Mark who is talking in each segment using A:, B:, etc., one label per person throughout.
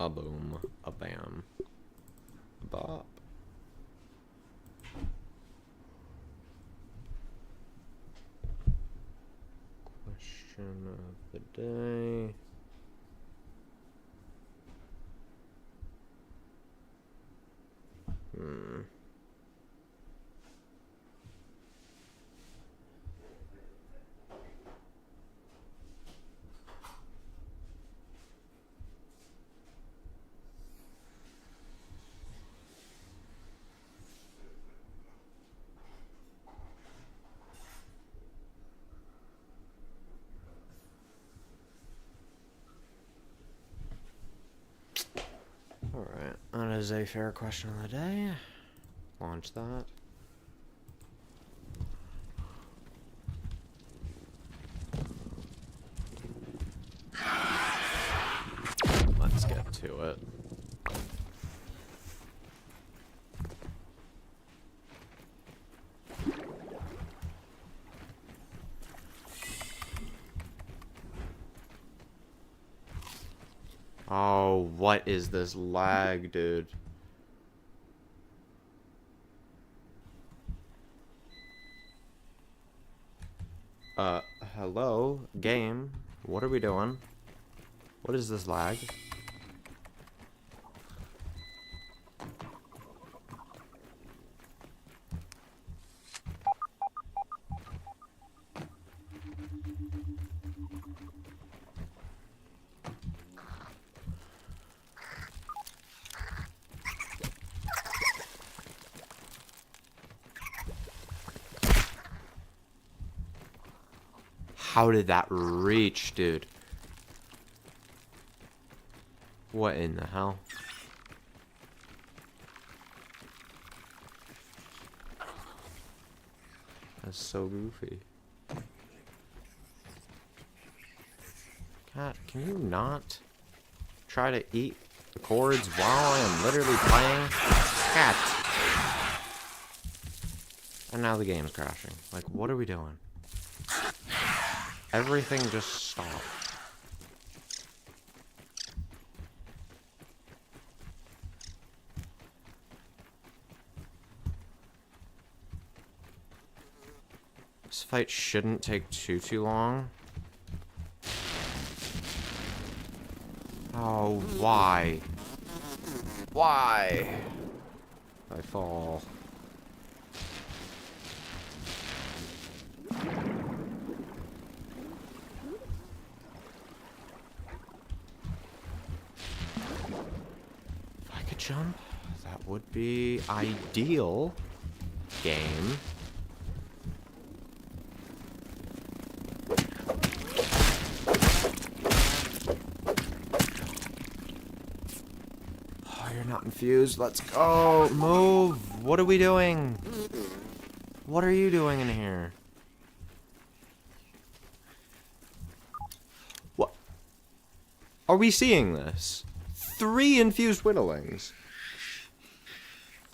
A: A boom. A bam. A bop. Question of the day. Alright, that is a fair question of the day. Launch that. Let's get to it. Oh, what is this lag, dude? Hello? Game? What are we doing? What is this lag? How did that reach, dude? What in the hell? That's so goofy. Cat, can you not try to eat the cords while I am literally playing? Cat! And now the game's crashing. Like, what are we doing? Everything just stopped. This fight shouldn't take too long. Oh, why? Why? I fall. If I could jump, that would be ideal. Game. Not infused. Let's go. Move. What are we doing? What are you doing in here? What? Are we seeing this? 3 infused whittlings.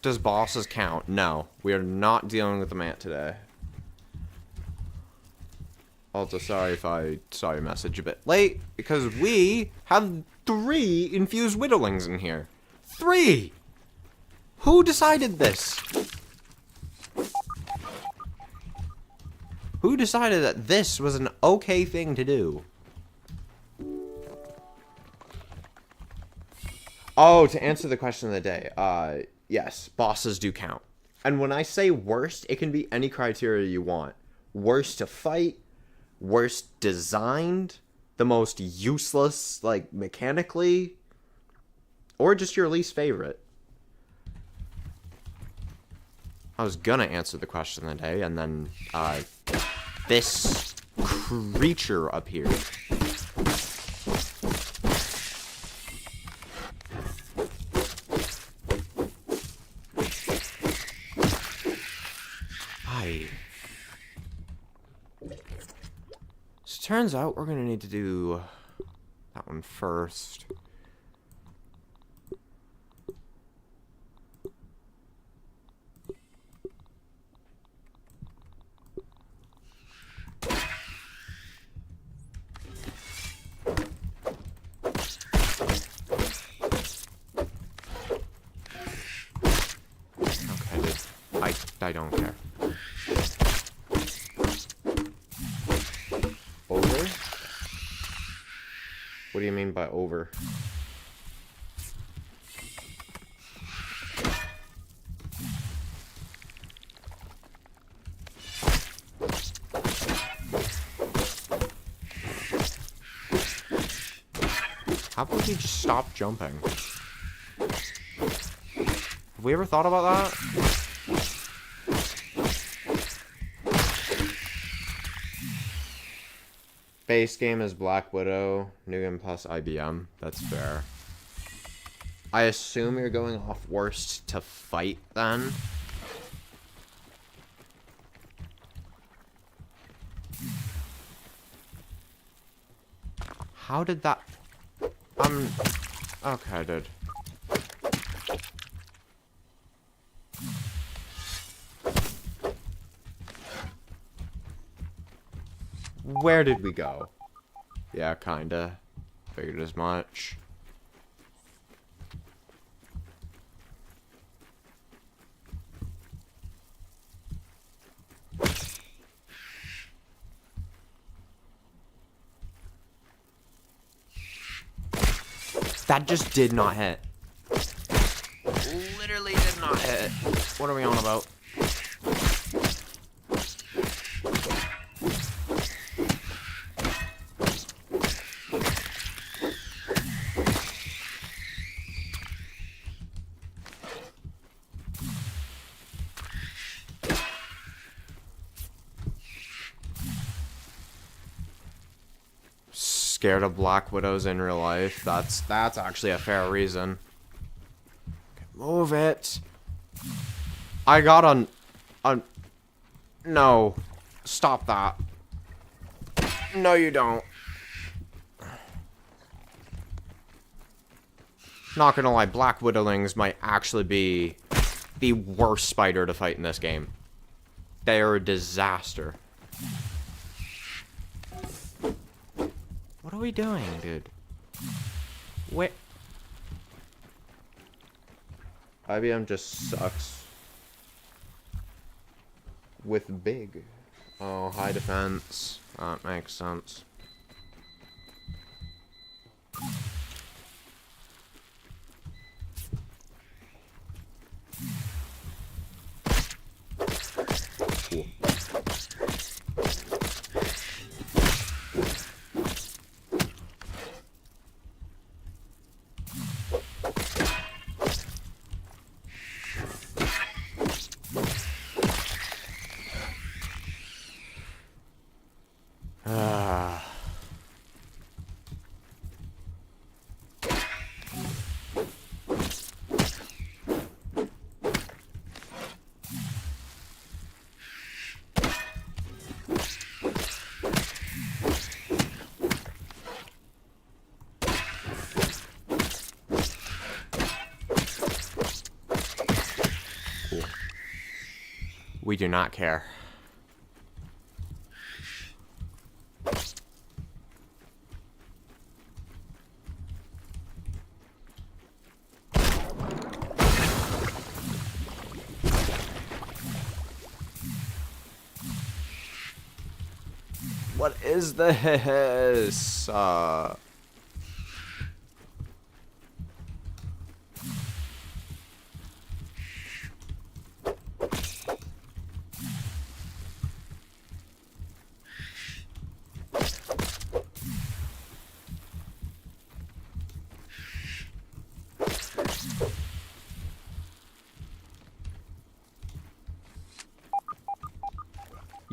A: Does bosses count? No. We are not dealing with the Mant today. Also, sorry if I saw your message a bit late, because we have 3 infused whittlings in here. 3! Who decided this? Who decided that this was an okay thing to do? Oh, to answer the question of the day, yes, bosses do count. And when I say worst, it can be any criteria you want. Worst to fight, worst designed, the most useless, like, mechanically, or just your least favorite. I was gonna answer the question of the day, and then, this creature appeared. So turns out we're gonna need to do that one first. I don't care. Over? What do you mean by over? How about we just stop jumping? Have we ever thought about that? Base game is Black Widow, New Game Plus IBM. That's fair. I assume you're going off worst to fight then? How did that... Okay, dude. Where did we go? Yeah, kinda. Figured as much. That just did not hit. Literally did not hit. What are we on about? Scared of Black Widows in real life. That's actually a fair reason. Okay, move it. I got on. No. Stop that. No, you don't. Not gonna lie, Black Widowlings might actually be the worst spider to fight in this game. They are a disaster. What are we doing, dude? Wait. IBM just sucks. With big. Oh, high defense. That makes sense. Cool. We do not care. What is this?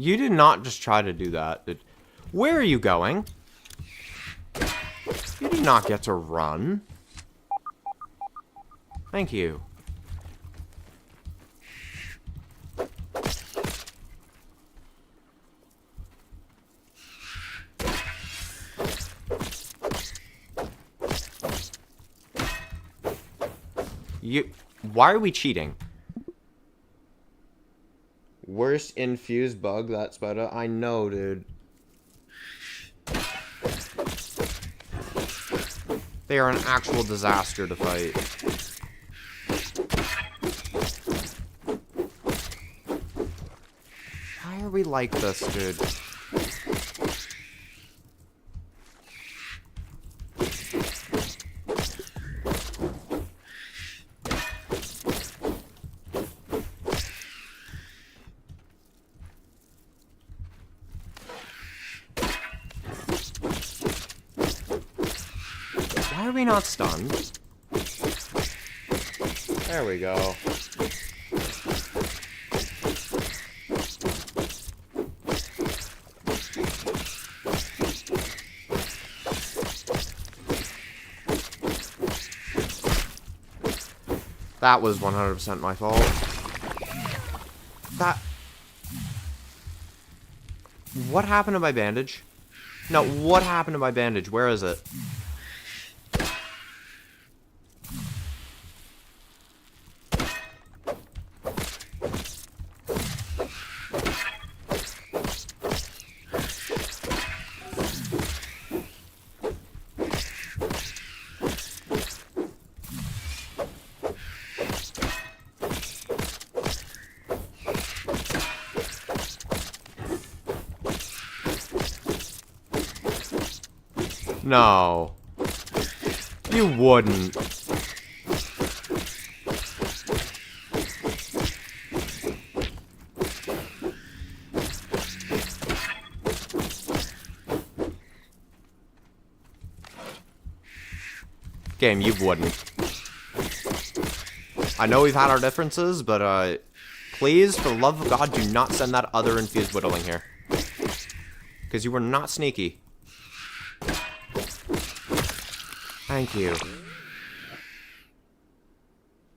A: You did not just try to do that. Where are you going? You did not get to run. Thank you. Why are we cheating? Worst infused bug, that spider. I know, dude. They are an actual disaster to fight. we like this, dude? Why are we not stunned? There we go. That was 100% my fault. What happened to my bandage? No, what happened to my bandage? Where is it? No. You wouldn't. Game, you wouldn't. I know we've had our differences, but, please, for the love of God, do not send that other infused whittling here. Because you were not sneaky. Thank you.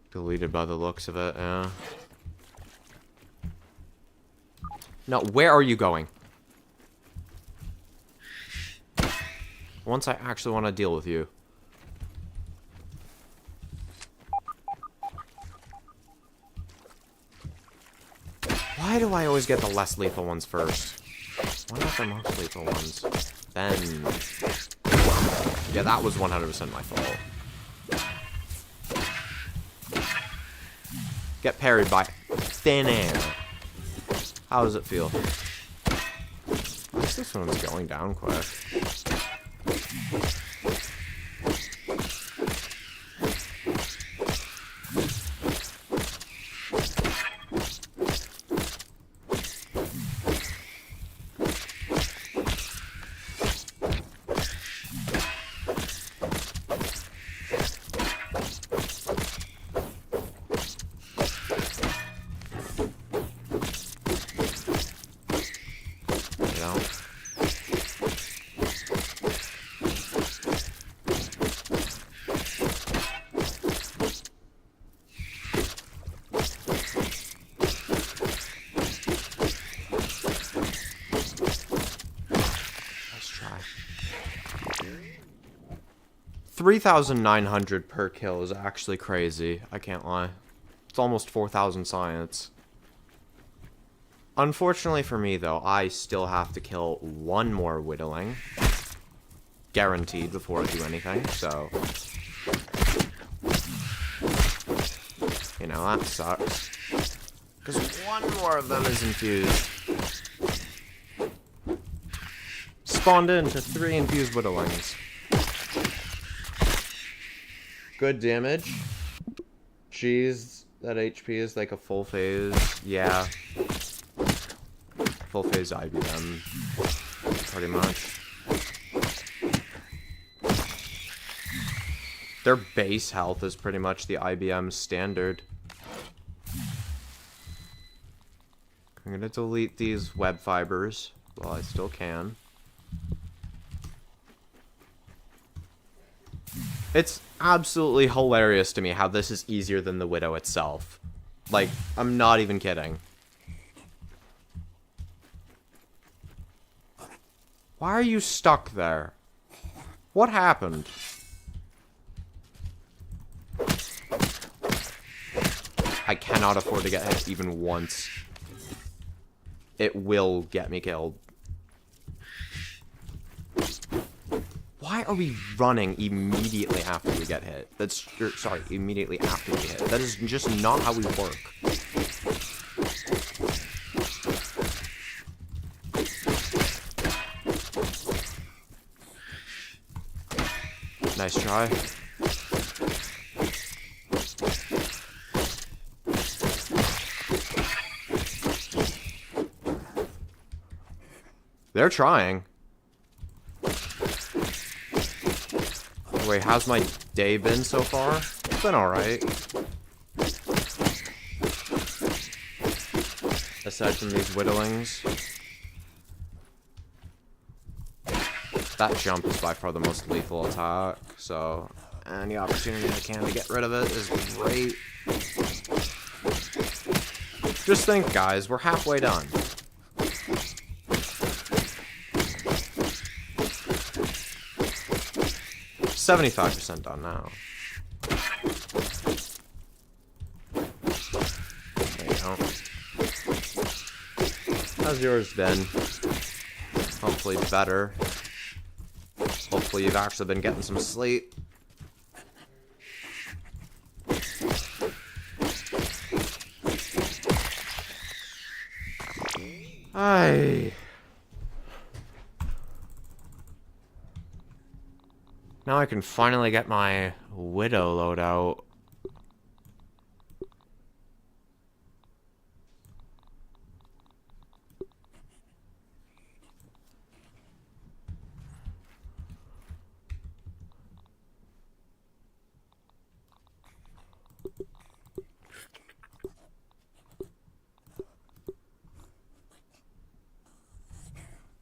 A: Deleted by the looks of it, yeah. No, where are you going? Once I actually want to deal with you. Why do I always get the less lethal ones first? Why not the most lethal ones? Then... Yeah, that was 100% my fault. Get parried by thin air. How does it feel? At least this one's going down quick. Let's try. 3,900 per kill is actually crazy. I can't lie. It's almost 4,000 science. Unfortunately for me, though, I still have to kill one more whittling. Guaranteed before I do anything, so... You know, that sucks. Because one more of them is infused. Spawned into 3 infused whittlings. Good damage. Jeez, that HP is like a full phase. Yeah. Full phase IBM. Pretty much. Their base health is pretty much the IBM standard. I'm gonna delete these web fibers while I still can. It's absolutely hilarious to me how this is easier than the Widow itself. Like, I'm not even kidding. Why are you stuck there? What happened? I cannot afford to get hit even once. It will get me killed. Why are we running immediately after we get hit? That's, sorry, immediately after we hit. That is just not how we work. Nice try. They're trying. Wait, how's my day been so far? It's been alright. Aside from these whittlings. That jump is by far the most lethal attack, so any opportunity I can to get rid of it is great. Just think, guys, we're halfway done. $75% done now. There you go. How's yours been? Hopefully better. Hopefully you've actually been getting some sleep. Now I can finally get my Widow loadout.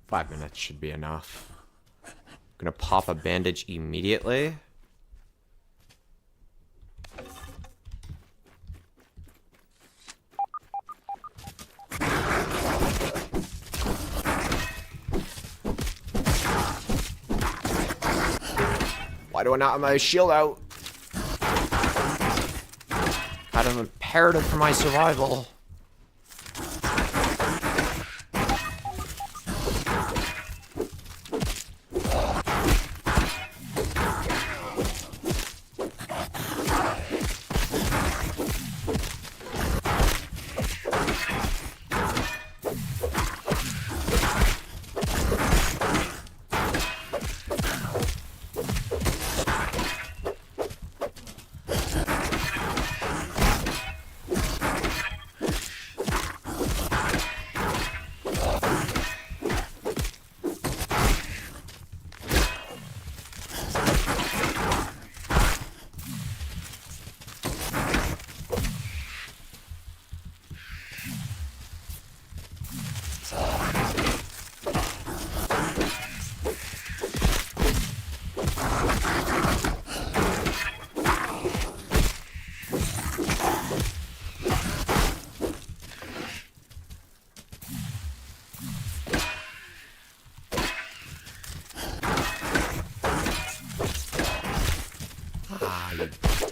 A: Five minutes should be enough. Gonna pop a bandage immediately. Why do I not have my shield out? Kind of imperative for my survival.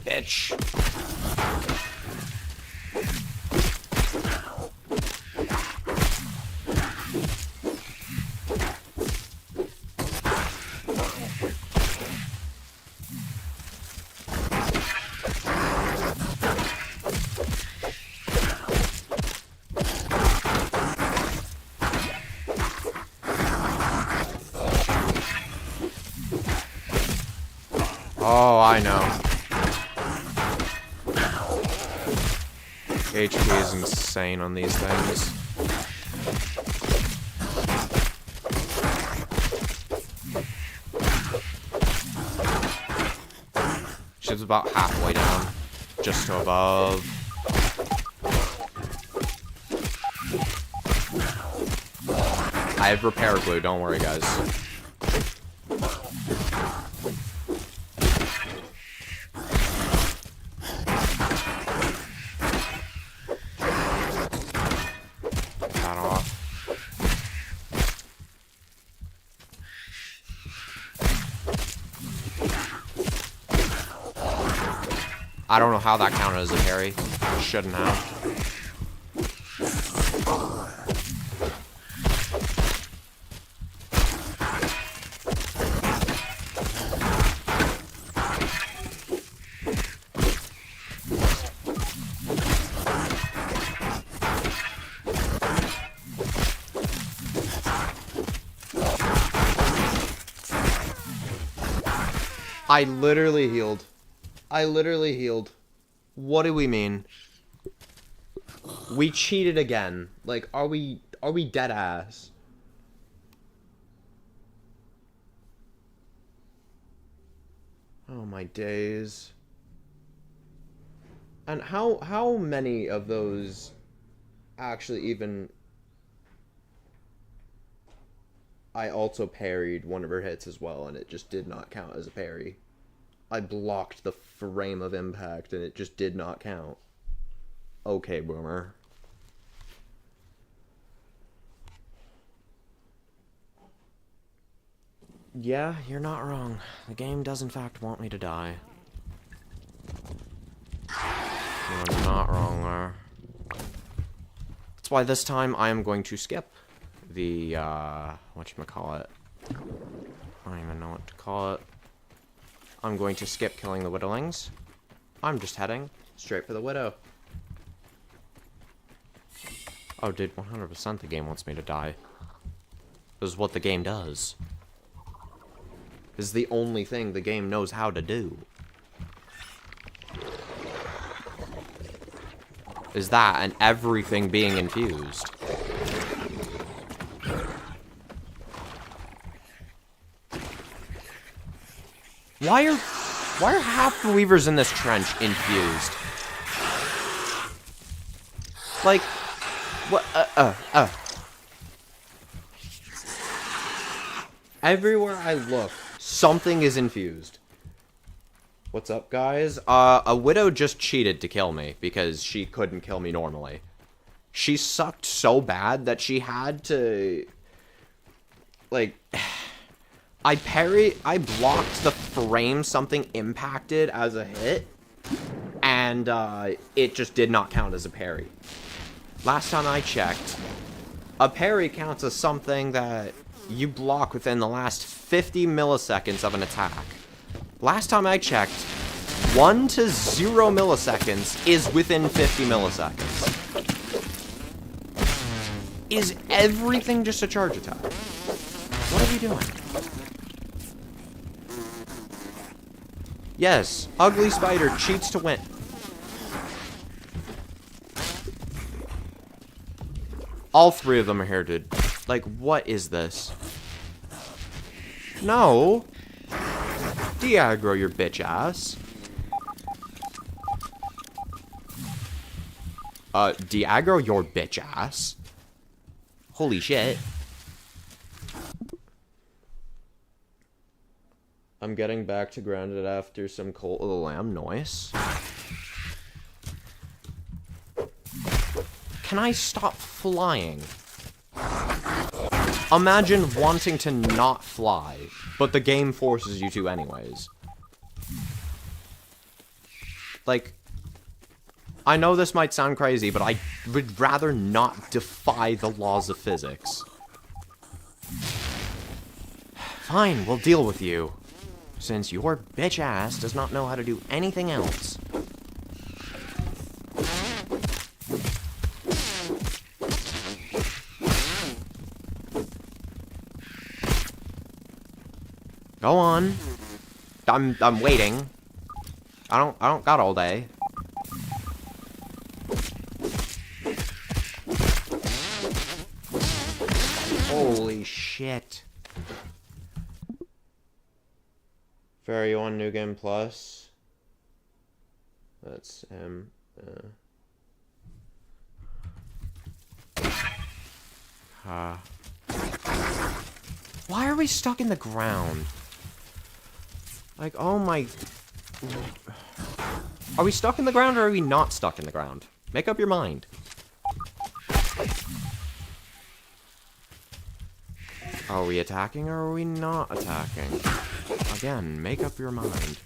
A: Bitch. Oh, I know. HP is insane on these things. Ship's about halfway down, just to above. I have repair glue, don't worry guys. I don't know how that counted as a parry. Shouldn't have. I literally healed. I literally healed. What do we mean? We cheated again. Like, are we dead ass? Oh my days. And how many of those actually even... I also parried one of her hits as well, and it just did not count as a parry. I blocked the frame of impact, and it just did not count. Okay, boomer. Yeah, you're not wrong. The game does in fact want me to die. You're not wrong there. That's why this time I am going to skip the, whatchamacallit. I don't even know what to call it. I'm going to skip killing the Widowlings. I'm just heading straight for the Widow. Oh, dude, 100% the game wants me to die. This is what the game does. This is the only thing the game knows how to do. Is that and everything being infused. Why are half the weavers in this trench infused? Like, what? Everywhere I look, something is infused. What's up, guys? A widow just cheated to kill me because she couldn't kill me normally. She sucked so bad that she had to, like, I blocked the frame something impacted as a hit, and it just did not count as a parry. Last time I checked, a parry counts as something that you block within the last 50 milliseconds of an attack. Last time I checked, 1 to 0 milliseconds is within 50 milliseconds. Is everything just a charge attack? What are we doing? Yes, Ugly Spider cheats to win. All three of them are here, dude. Like, what is this? No. De-aggro your bitch ass. De-aggro your bitch ass. Holy shit. I'm getting back to grounded after some Cult of the Lamb noise. Can I stop flying? Imagine wanting to not fly, but the game forces you to anyways. Like, I know this might sound crazy, but I would rather not defy the laws of physics. Fine, we'll deal with you. Since your bitch ass does not know how to do anything else. Go on. I'm waiting. I don't got all day. Holy shit. Fairy 1 New Game Plus. That's him. Why are we stuck in the ground? Like, oh my... Are we stuck in the ground or are we not stuck in the ground? Make up your mind. Are we attacking or are we not attacking? Again, make up your mind.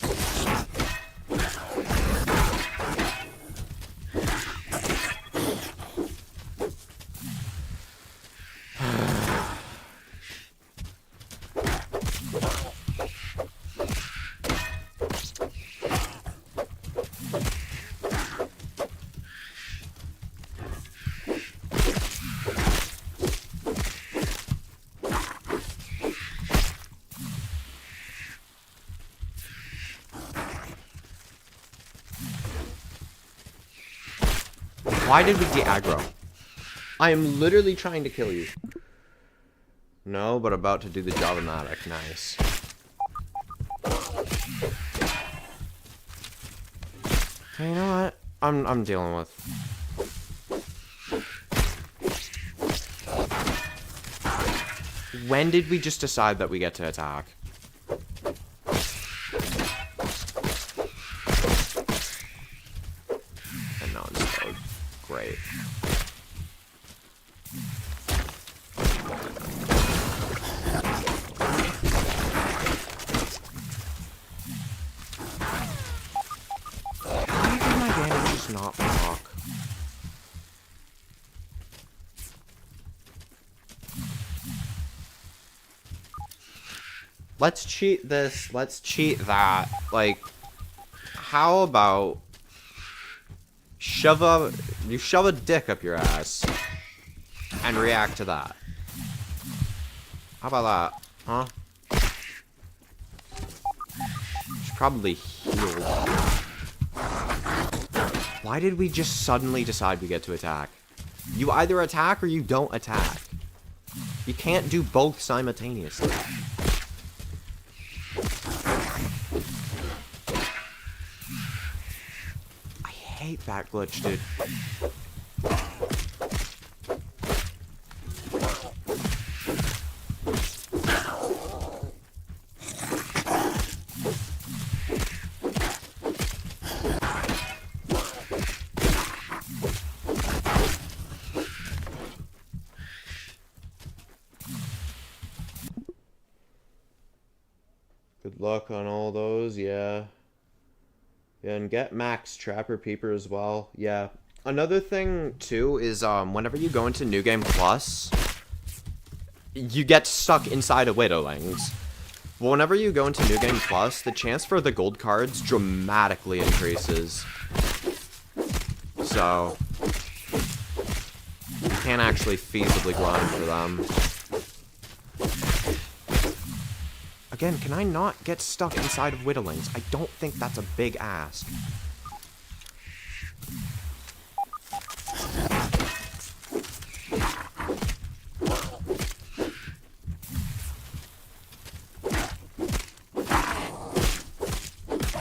A: Why did we get aggro? I am literally trying to kill you. No, but about to do the Java-matic. Nice. Okay, you know what? I'm dealing with. When did we just decide that we get to attack? And non-slowed. Great. Why did my damage just not proc? Let's cheat this. Let's cheat that. Like, how about you shove a dick up your ass and react to that? How about that? Huh? She's probably healed. Why did we just suddenly decide we get to attack? You either attack or you don't attack. You can't do both simultaneously. I hate that glitch, dude. Good luck on all those, yeah. Yeah, and get max Trapper Peeper as well. Yeah. Another thing, too, is whenever you go into New Game Plus, you get stuck inside of Widowlings. Well, whenever you go into New Game Plus, the chance for the gold cards dramatically increases. So, you can't actually feasibly grind for them. Again, can I not get stuck inside of Widowlings? I don't think that's a big ask.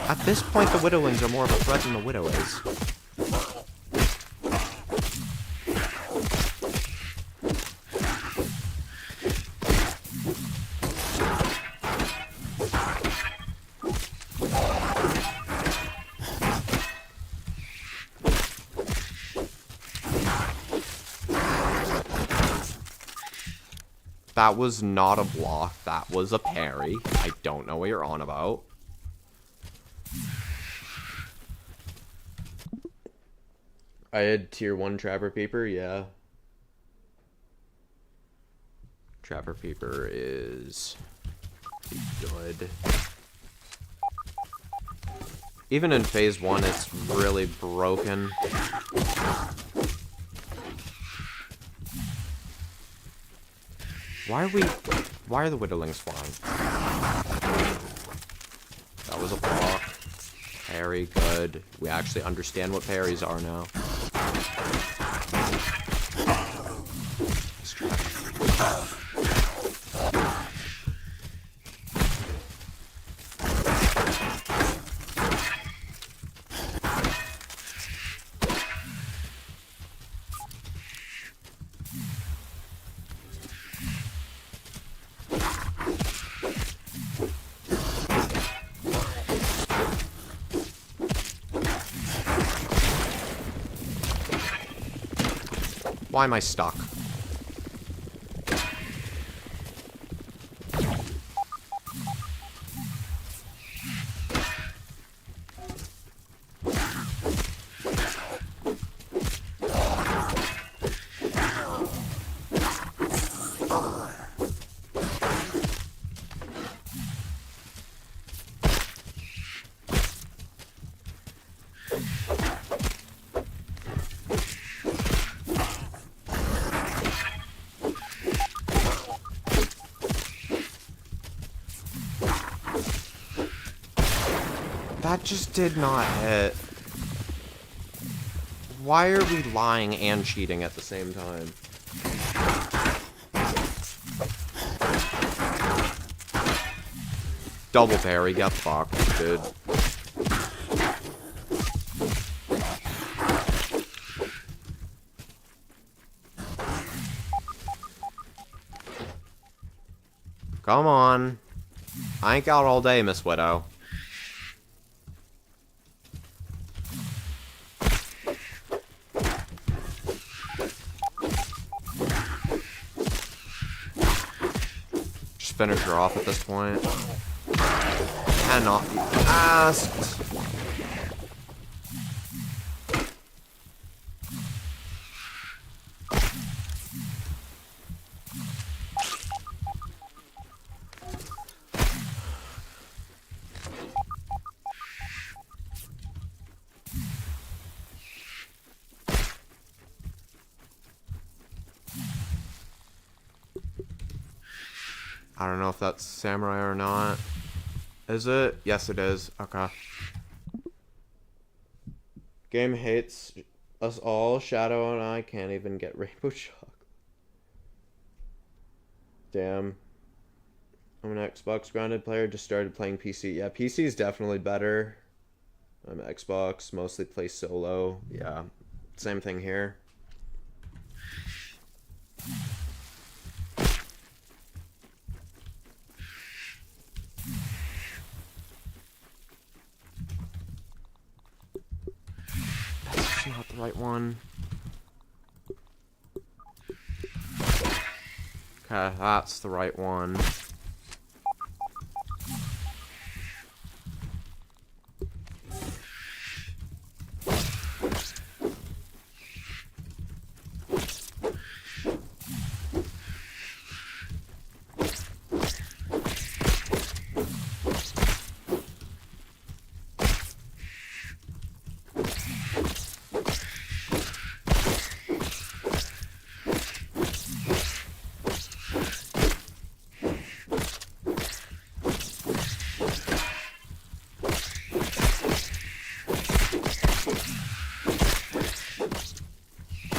A: At this point, the Widowlings are more of a threat than the Widow is. That was not a block, that was a parry. I don't know what you're on about. I had tier 1 Trapper Peeper, yeah. Trapper Peeper is good. Even in phase 1, it's really broken. Why are the Widowlings flying? That was a block. Parry, good. We actually understand what parries are now. Let's try. Why am I stuck? That just did not hit. Why are we lying and cheating at the same time? Double parry, get fucked, dude. Come on. I ain't out all day, Miss Widow. Just finish her off at this point. Cannot be asked. I don't know if that's samurai or not. Is it? Yes, it is. Okay. Game hates us all. Shadow and I can't even get Rainbow Shock. Damn. I'm an Xbox grounded player. Just started playing PC. Yeah, PC is definitely better. I'm Xbox. Mostly play solo. Yeah. Same thing here. That's not the right one. Okay, that's the right one.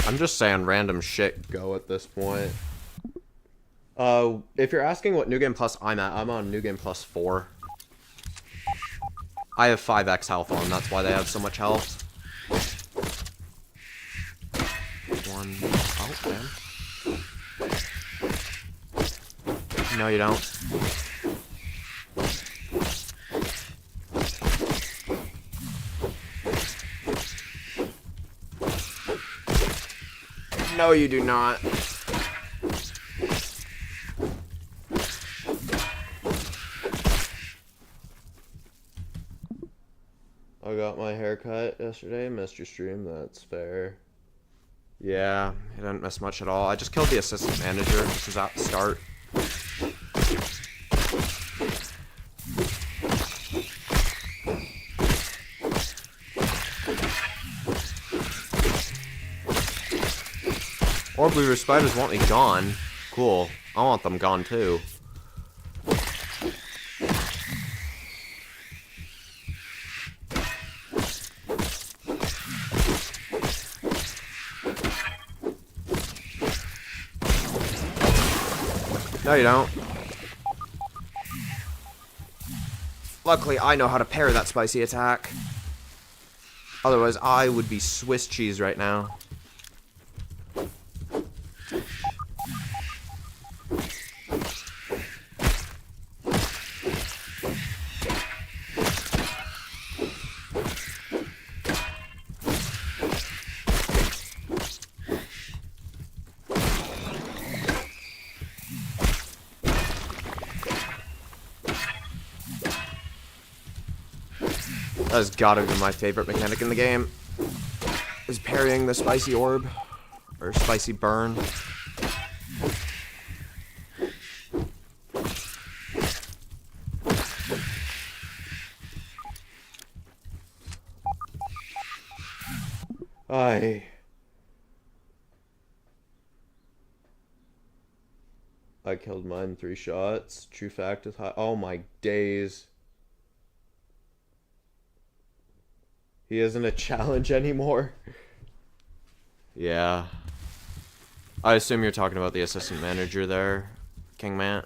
A: I'm just saying random shit go at this point. If you're asking what New Game Plus I'm at, I'm on New Game Plus 4. I have 5x health on, that's why they have so much health. One. Oh, damn. No, you don't. No, you do not. I got my haircut yesterday. Missed your stream. That's fair. Yeah, I didn't miss much at all. I just killed the assistant manager, which was at the start. Or blue spiders want me gone. Cool. I want them gone too. No, you don't. Luckily, I know how to parry that spicy attack. Otherwise, I would be Swiss cheese right now. That's gotta be my favorite mechanic in the game. Is parrying the spicy orb. Or spicy burn. I killed mine 3 shots. True fact is high. Oh my days. He isn't a challenge anymore. Yeah. I assume you're talking about the assistant manager there, King Matt.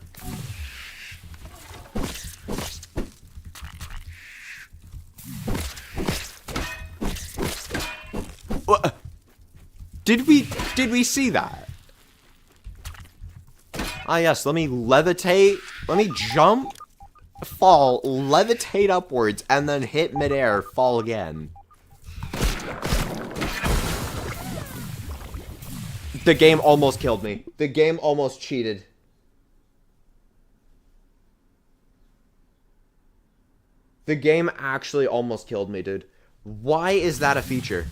A: What? Did we see that? Ah, yes, let me levitate. Let me jump, fall, levitate upwards, and then hit midair, fall again. The game almost killed me. The game almost cheated. The game actually almost killed me, dude. Why is that a feature?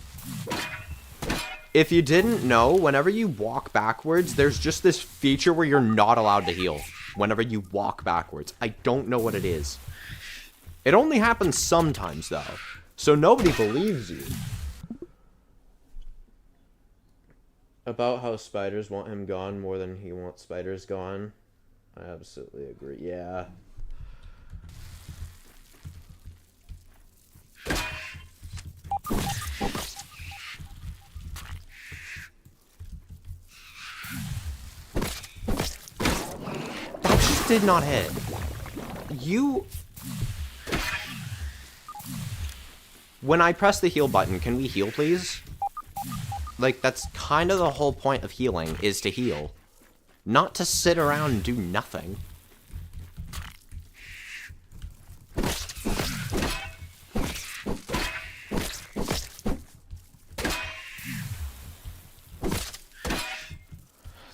A: If you didn't know, whenever you walk backwards, there's just this feature where you're not allowed to heal. Whenever you walk backwards. I don't know what it is. It only happens sometimes, though. So nobody believes you. About how spiders want him gone more than he wants spiders gone. I absolutely agree. Yeah. That just did not hit. You... When I press the heal button, can we heal, please? Like, that's kind of the whole point of healing, is to heal. Not to sit around and do nothing.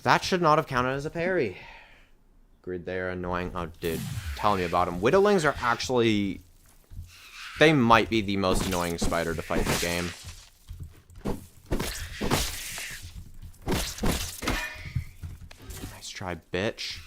A: That should not have counted as a parry. Agreed, they are annoying. Oh, dude, tell me about them. Widowlings are actually... They might be the most annoying spider to fight in the game. Nice try, bitch.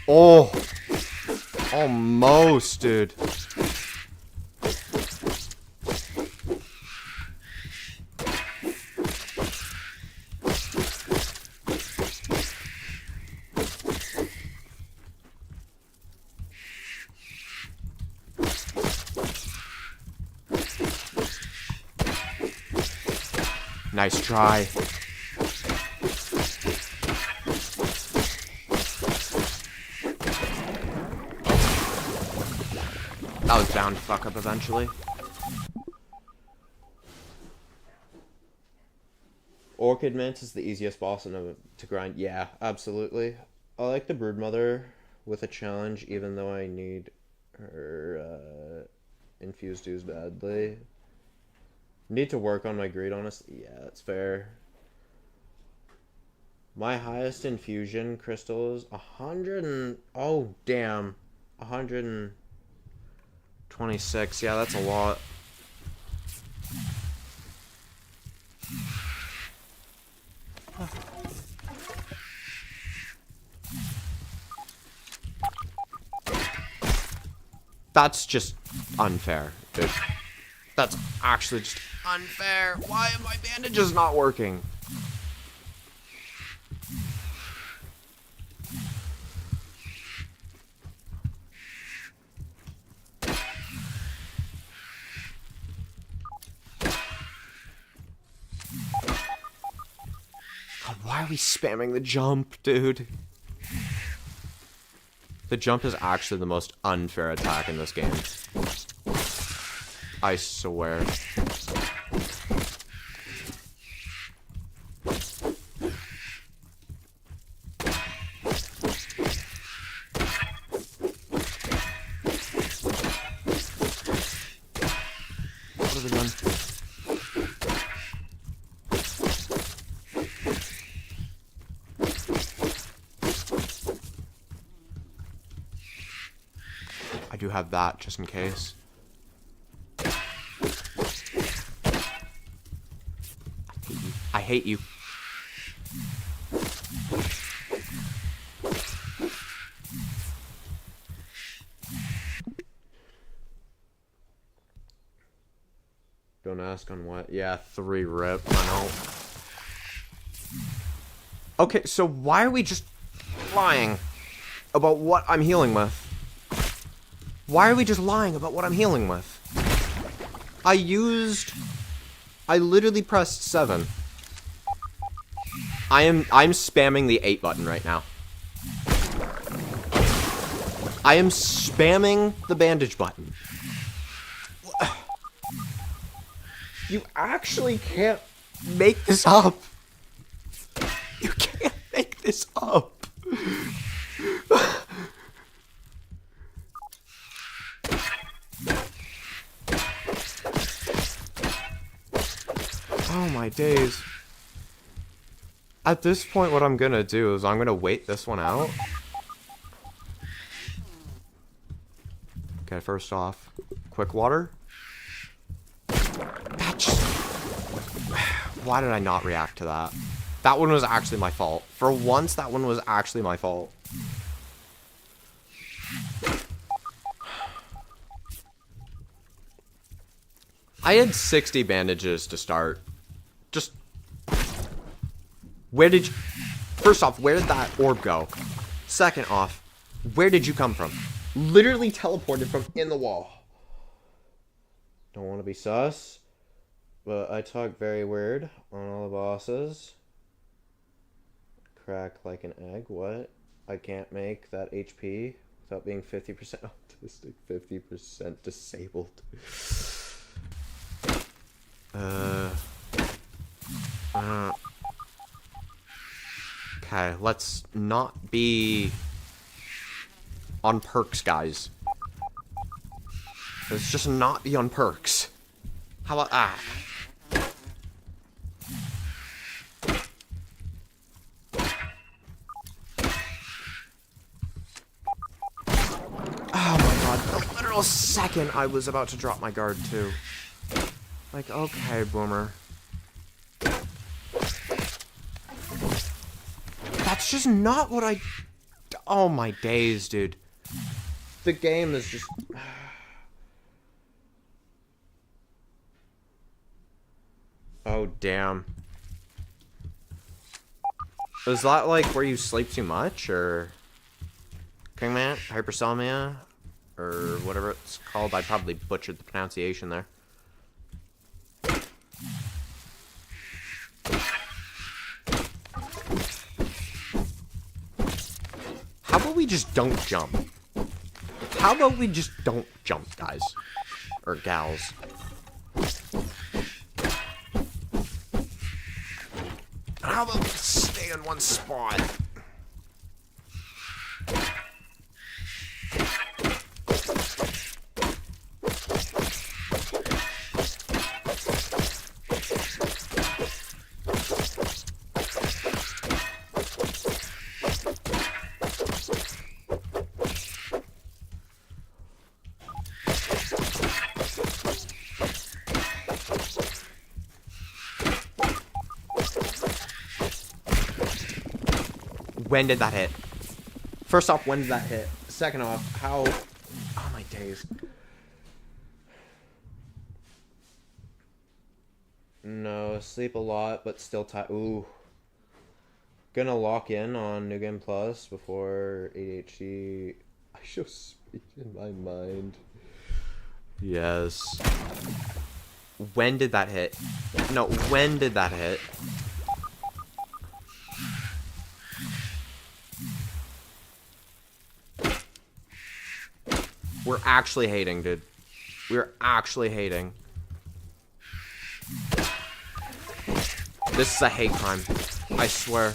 A: Oh, almost, dude. Nice try. That was bound to fuck up eventually. Orchid Mantis is the easiest boss to grind. Yeah, absolutely. I like the Broodmother with a challenge, even though I need her infused ooze badly. Need to work on my greed, honestly. Yeah, that's fair. My highest infusion crystal is 100 and... Oh, damn. 126. Yeah, that's a lot. That's just unfair, dude. That's actually just unfair. Why are my bandages not working? God, why are we spamming the jump, dude? The jump is actually the most unfair attack in this game. I swear. What have we done? I do have that, just in case. I hate you. Don't ask on what. Yeah, 3 rip. I know. Okay, so why are we just lying about what I'm healing with? Why are we just lying about what I'm healing with? I literally pressed 7. I'm spamming the 8 button right now. I am spamming the bandage button. You actually can't make this up. You can't make this up. Oh my days. At this point, what I'm gonna do is I'm gonna wait this one out. Okay, first off, quick water. That just... Why did I not react to that? That one was actually my fault. For once, that one was actually my fault. I had 60 bandages to start. Just... Where did you... First off, where did that orb go? Second off, where did you come from? Literally teleported from in the wall. Don't want to be sus, but I talk very weird on all the bosses. Crack like an egg. What? I can't make that HP without being 50% autistic, 50% disabled. Okay, let's not be on perks, guys. Let's just not be on perks. How about that? Oh my god, the literal second I was about to drop my guard too. Like, okay, boomer. That's just not what I... Oh my days, dude. The game is just... Oh, damn. Is that, like, where you sleep too much, or... Kingman? Hypersomnia? Or whatever it's called. I probably butchered the pronunciation there. How about we just don't jump? How about we just don't jump, guys? Or gals. How about we stay in one spot? When did that hit? First off, when did that hit? Second off, how... Oh my days. No, sleep a lot, but still tired. Ooh. Gonna lock in on New Game Plus before ADHD. I show speed in my mind. Yes. When did that hit? No, when did that hit? We're actually hating, dude. We're actually hating. This is a hate crime. I swear.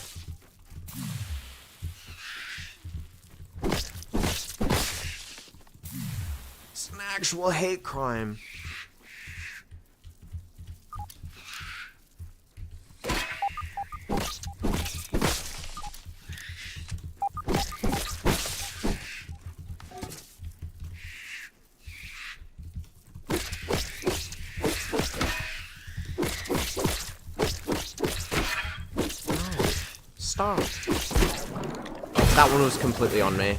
A: It's an actual hate crime. Stop. That one was completely on me.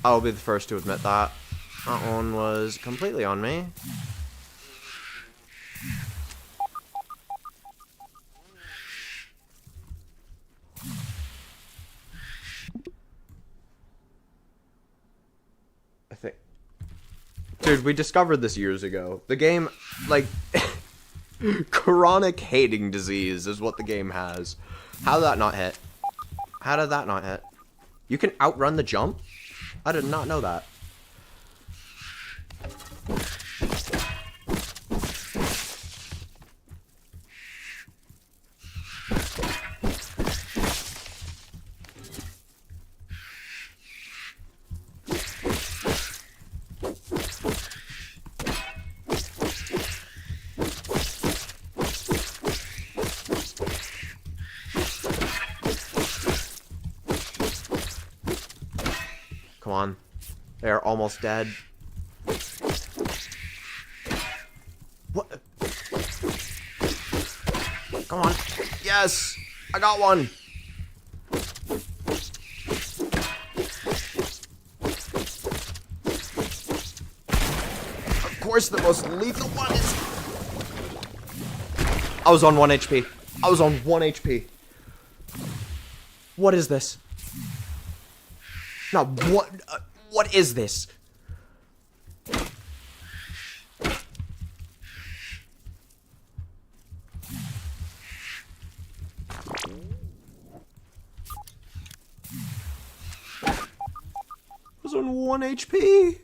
A: I'll be the first to admit that. That one was completely on me. Dude, we discovered this years ago. The game, like, chronic hating disease is what the game has. How did that not hit? How did that not hit? You can outrun the jump? I did not know that. Come on. They're almost dead. What? Come on. Yes! I got one! Of course, the most lethal one is... I was on 1 HP. I was on 1 HP. What is this? Now, what is this? I was on 1 HP.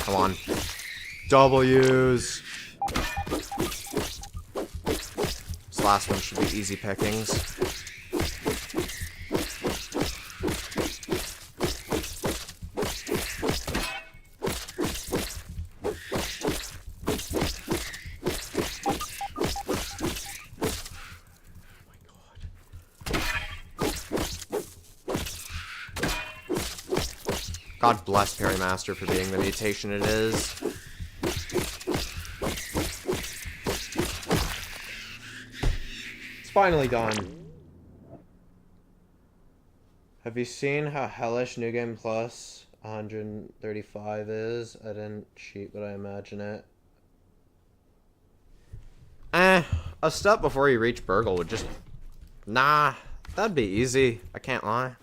A: Come on. W's. This last one should be easy pickings. God bless Parry Master for being the mutation it is. It's finally done. Have you seen how hellish New Game Plus 135 is? I didn't cheat, but I imagine it. A step before you reach Burgle would just... Nah, that'd be easy. I can't lie.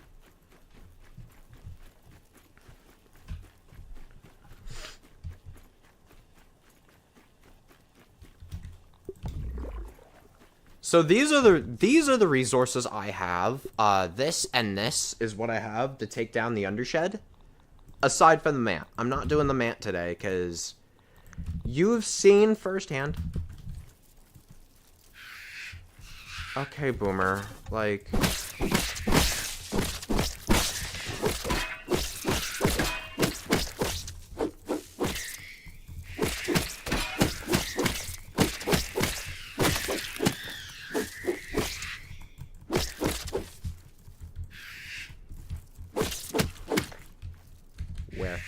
A: So these are the resources I have. This and this is what I have to take down the Undershed. Aside from the Mant. I'm not doing the Mant today because you've seen firsthand. Okay, Boomer. Like... Where?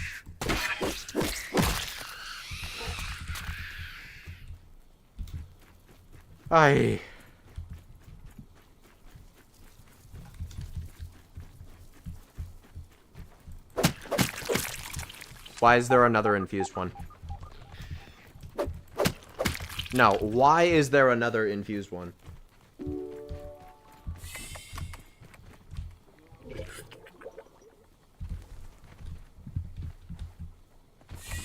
A: Aye. Why is there another infused one? No, why is there another infused one?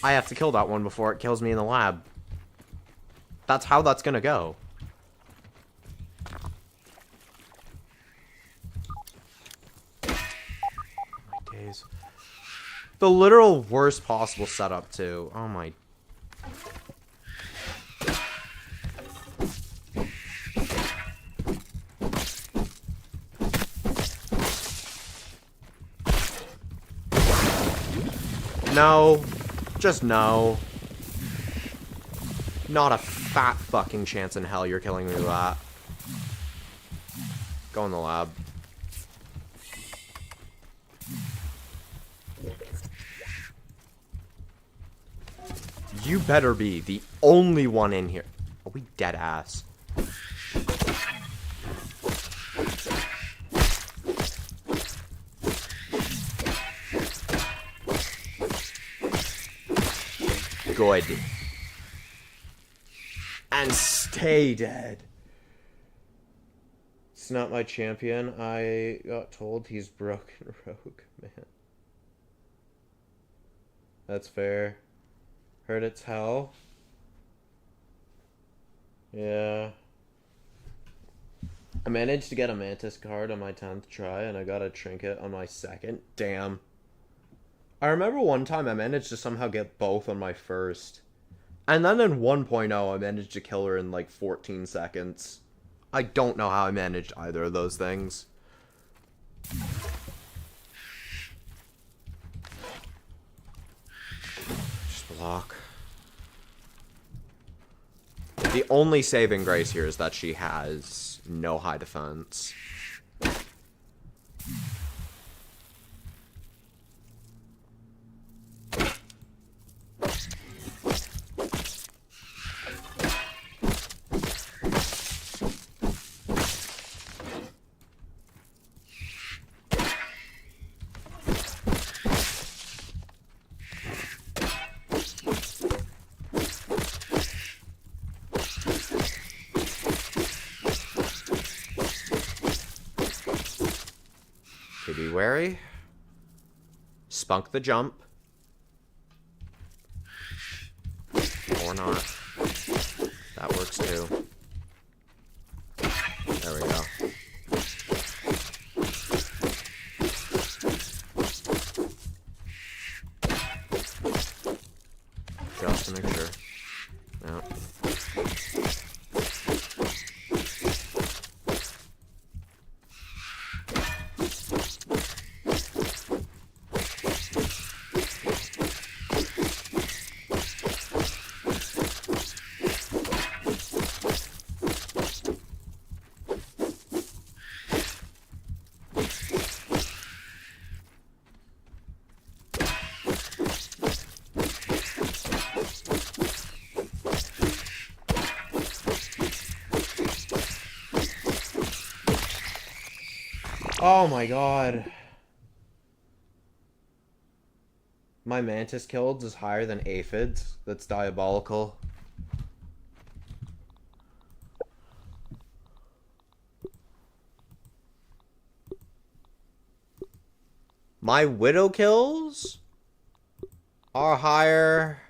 A: I have to kill that one before it kills me in the lab. That's how that's gonna go. Oh my days. The literal worst possible setup, too. Oh my... No. Just no. Not a fat fucking chance in hell you're killing me with that. Go in the lab. You better be the only one in here. Are we dead ass? Good. And stay dead. It's not my champion. I got told he's broken rogue, man. That's fair. Heard it's hell. Yeah. I managed to get a Mantis card on my 10th try, and I got a trinket on my 2nd. Damn. I remember one time I managed to somehow get both on my 1st. And then in 1.0, I managed to kill her in like 14 seconds. I don't know how I managed either of those things. Just block. The only saving grace here is that she has no high defense. Be wary. Spunk the jump. Or not. That works too. There we go. Just to make sure. No. Oh my god. My Mantis kills is higher than Aphids. That's diabolical. My Widow kills are higher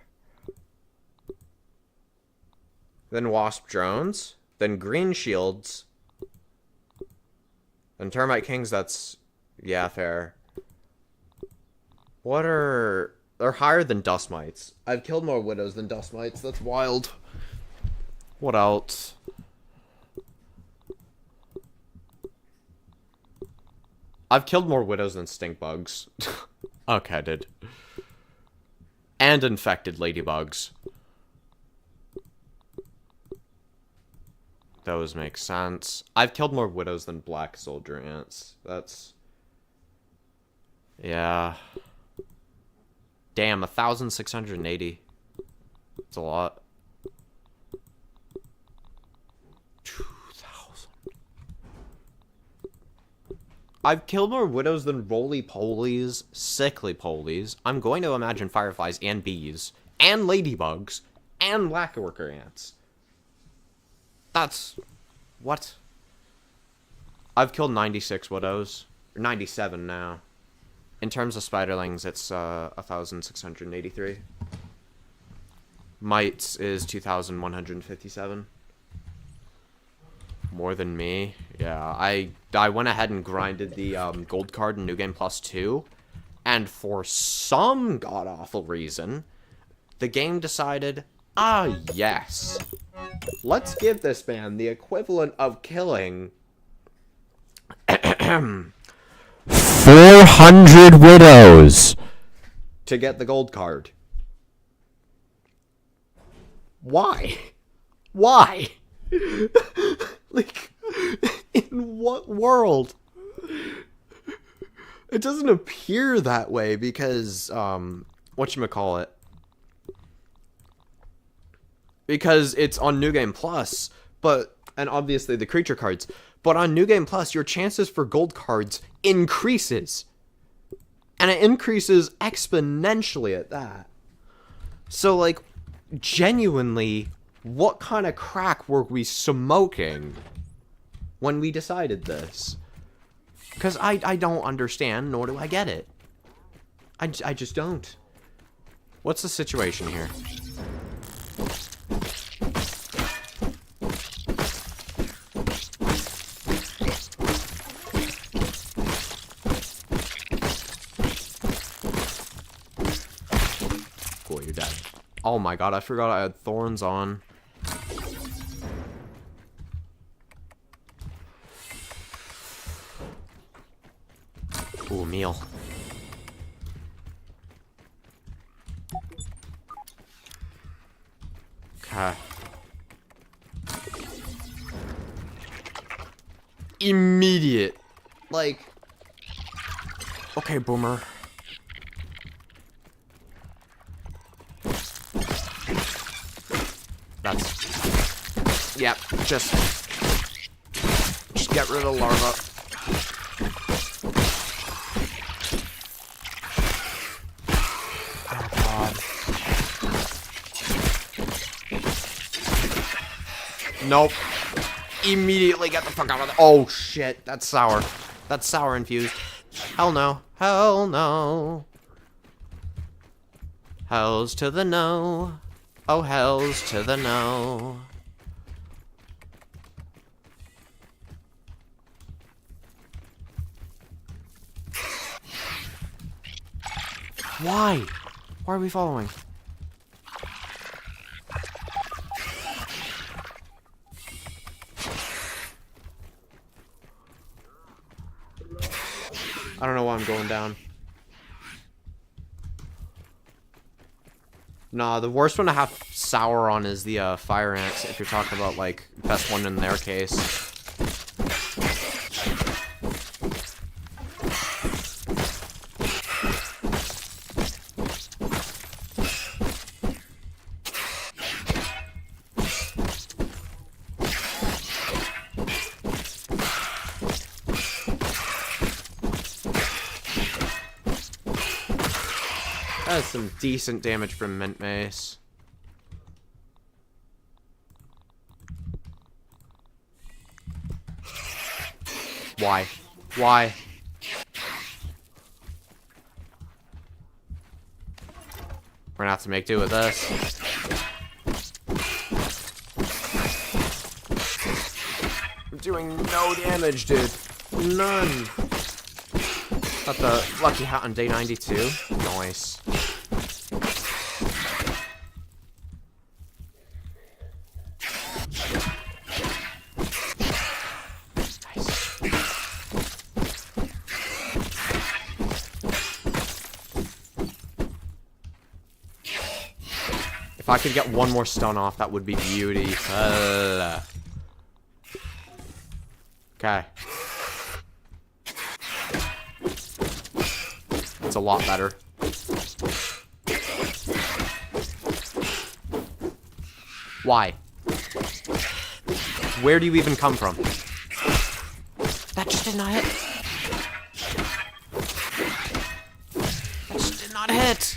A: than Wasp drones, than Green Shields. And Termite Kings, that's... yeah, fair. What are... they're higher than Dust Mites. I've killed more Widows than Dust Mites. That's wild. What else? I've killed more Widows than Stink Bugs. Okay, I did. And infected Ladybugs. Those make sense. I've killed more Widows than Black Soldier Ants. That's... yeah. Damn, 1,680. That's a lot. 2,000. I've killed more Widows than Roly-Polies, Sickly-Polies. I'm going to imagine Fireflies and Bees, and Ladybugs, and Lacquerworker Ants. That's... what? I've killed 96 Widows. Or 97 now. In terms of Spiderlings, it's 1,683. Mites is 2,157. More than me. Yeah, I went ahead and grinded the gold card in New Game Plus 2. And for some god-awful reason, the game decided, ah, yes. Let's give this man the equivalent of killing 400 Widows to get the gold card. Why? Why? Like, in what world? It doesn't appear that way because, whatchamacallit? Because it's on New Game Plus, and obviously the creature cards, but on New Game Plus, your chances for gold cards increases. And it increases exponentially at that. So, like, genuinely, what kind of crack were we smoking when we decided this? Because I don't understand, nor do I get it. I just don't. What's the situation here? Cool, you're dead. Oh my god, I forgot I had thorns on. Ooh, meal. Okay. Immediate. Like... Okay, Boomer. That's... Yep, just get rid of larva. Oh, God. Nope. Immediately get the fuck out of there. Oh, shit. That's sour. That's sour infused. Hell no. Hell no. Hells to the no. Oh, hells to the no. Why? Why are we following? I don't know why I'm going down. Nah, the worst one to have sour on is the fire ants, if you're talking about, like, best one in their case. That's some decent damage from Mint Mace. Why? Why? We're gonna have to make do with this. I'm doing no damage, dude. None. Got the lucky hat on day 92. Nice. If I could get one more stun off, that would be beautiful. Okay. It's a lot better. Why? Where do you even come from? That just did not hit. That just did not hit.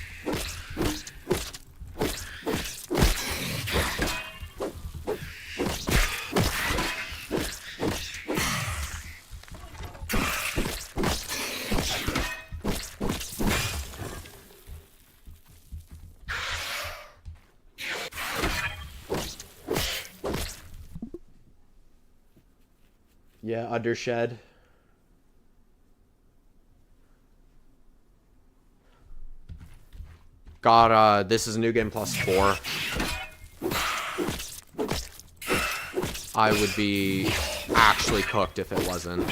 A: Yeah, Undershed. God, this is New Game Plus 4. I would be actually cooked if it wasn't.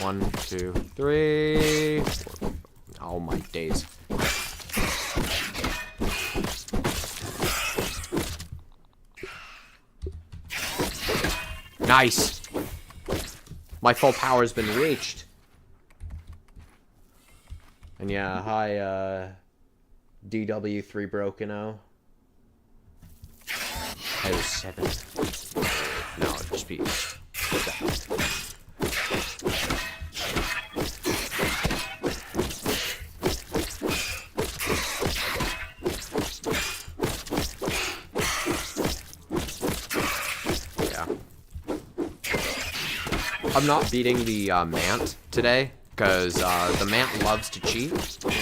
A: 1, 2, 3. 4. Oh my days. Nice. My full power has been reached. And yeah, hi, DW3 Broken O. I was 7. No, it'd just be 7. Yeah. I'm not beating the Mant today, because the Mant loves to cheat,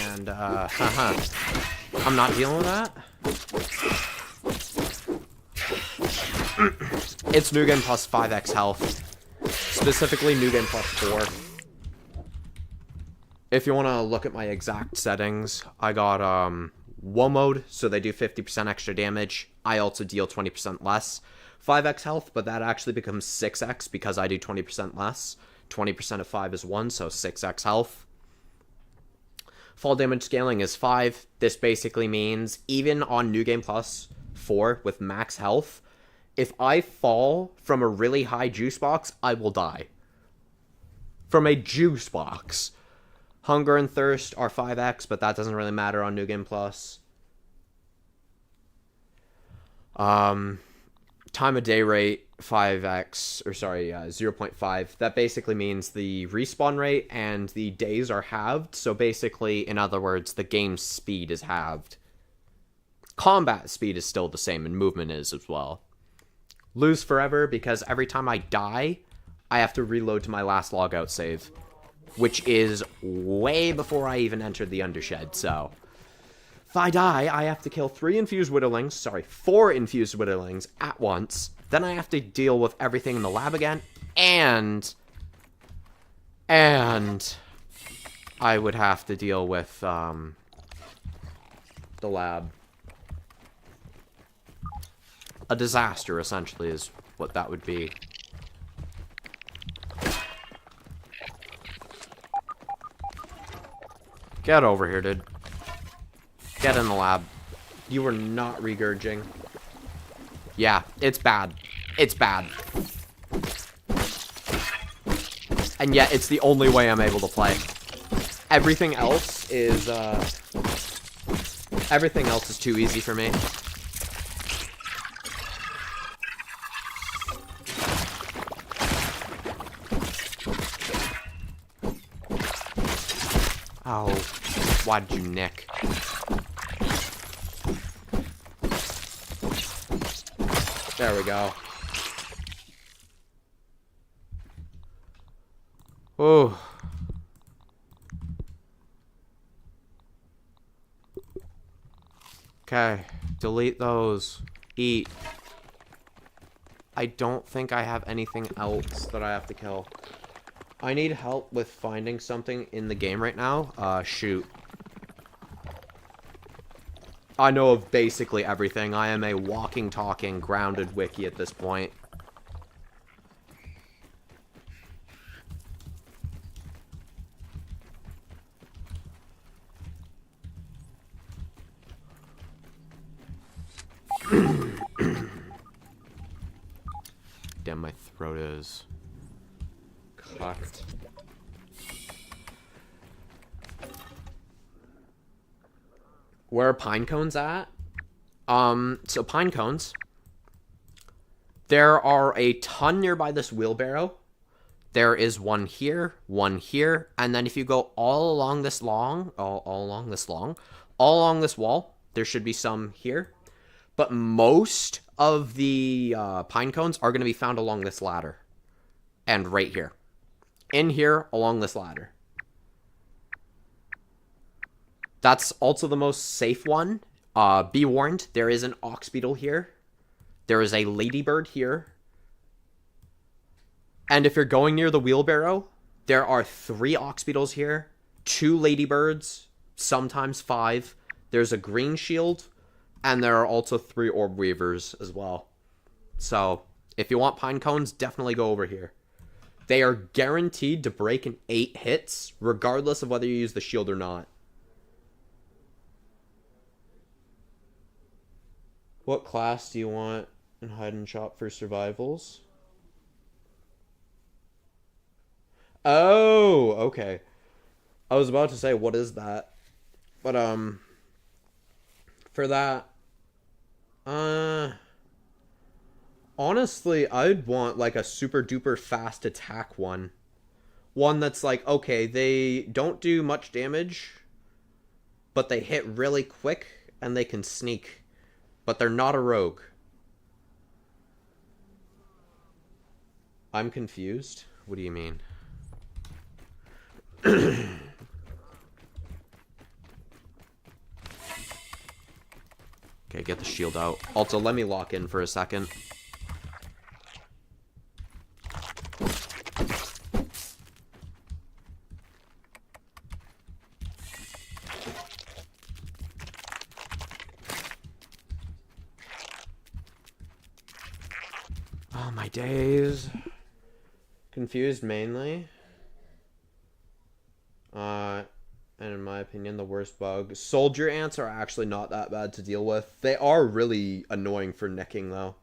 A: and I'm not dealing with that. It's New Game plus 5x health. Specifically, New Game plus 4. If you want to look at my exact settings, I got Woe mode, so they do 50% extra damage. I also deal 20% less. 5x health, but that actually becomes 6x because I do 20% less. 20% of 5 is 1, so 6x health. Fall damage scaling is 5. This basically means even on New Game Plus 4 with max health, if I fall from a really high juice box, I will die. From a juice box. Hunger and thirst are 5x, but that doesn't really matter on New Game Plus. Time of day rate 5x, or sorry, 0.5. That basically means the respawn rate and the days are halved. So basically, in other words, the game's speed is halved. Combat speed is still the same, and movement is as well. Lose forever, because every time I die, I have to reload to my last logout save, which is way before I even entered the Undershed, so if I die, I have to kill 4 infused Witherlings at once. Then I have to deal with everything in the lab again, and I would have to deal with the lab. A disaster, essentially, is what that would be. Get over here, dude. Get in the lab. You were not regurging. Yeah, it's bad. It's bad. And yet, it's the only way I'm able to play. Everything else is too easy for me. Oh, why did you nick? There we go. Oh. Okay, delete those. Eat. I don't think I have anything else that I have to kill. I need help with finding something in the game right now. Shoot. I know of basically everything. I am a walking, talking, grounded wiki at this point. Damn, my throat is cocked. Where are pine cones at? So pine cones. There are a ton nearby this wheelbarrow. There is one here, and then if you go all along this along this wall, there should be some here. But most of the pine cones are going to be found along this ladder. And right here. In here, along this ladder. That's also the most safe one. Be warned, there is an ox beetle here. There is a ladybird here. And if you're going near the wheelbarrow, there are 3 ox beetles here, 2 ladybirds, sometimes 5. There's a green shield, and there are also 3 orb weavers as well. So, if you want pine cones, definitely go over here. They are guaranteed to break in 8 hits, regardless of whether you use the shield or not. What class do you want in Hide and Shop for survivals? Oh, okay. I was about to say, what is that? But, for that, honestly, I'd want, like, a super duper fast attack one. One that's like, okay, they don't do much damage, but they hit really quick, and they can sneak. But they're not a rogue. I'm confused. What do you mean? Okay, get the shield out. Also, let me lock in for a second. Oh, my days. Confused mainly. And in my opinion, the worst bug. Soldier ants are actually not that bad to deal with. They are really annoying for nicking, though.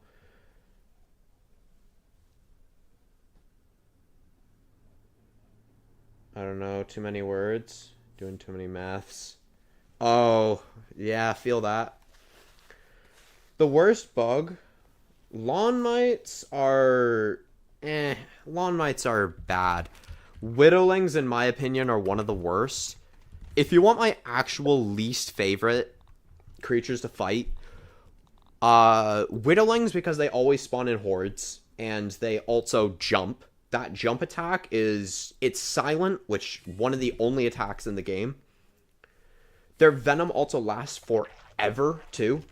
A: I don't know, too many words. Doing too many maths. Oh, yeah, feel that. The worst bug. Lawn mites are... Lawn mites are bad. Widowlings, in my opinion, are one of the worst. If you want my actual least favorite creatures to fight, Widowlings, because they always spawn in hordes, and they also jump. That jump attack it's silent, which one of the only attacks in the game. Their venom also lasts forever, too.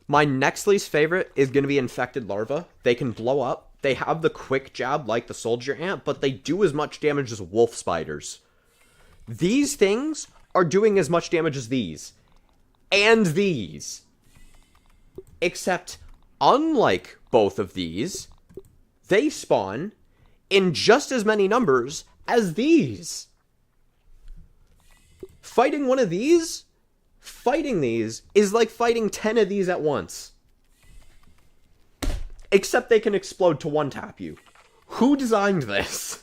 A: My next least favorite is going to be infected larvae. They can blow up. They have the quick jab like the soldier ant, but they do as much damage as wolf spiders. These things are doing as much damage as these. And these. Except, unlike both of these, they spawn in just as many numbers as these. Fighting one of these, fighting these, is like fighting 10 of these at once. Except they can explode to one-tap you. Who designed this?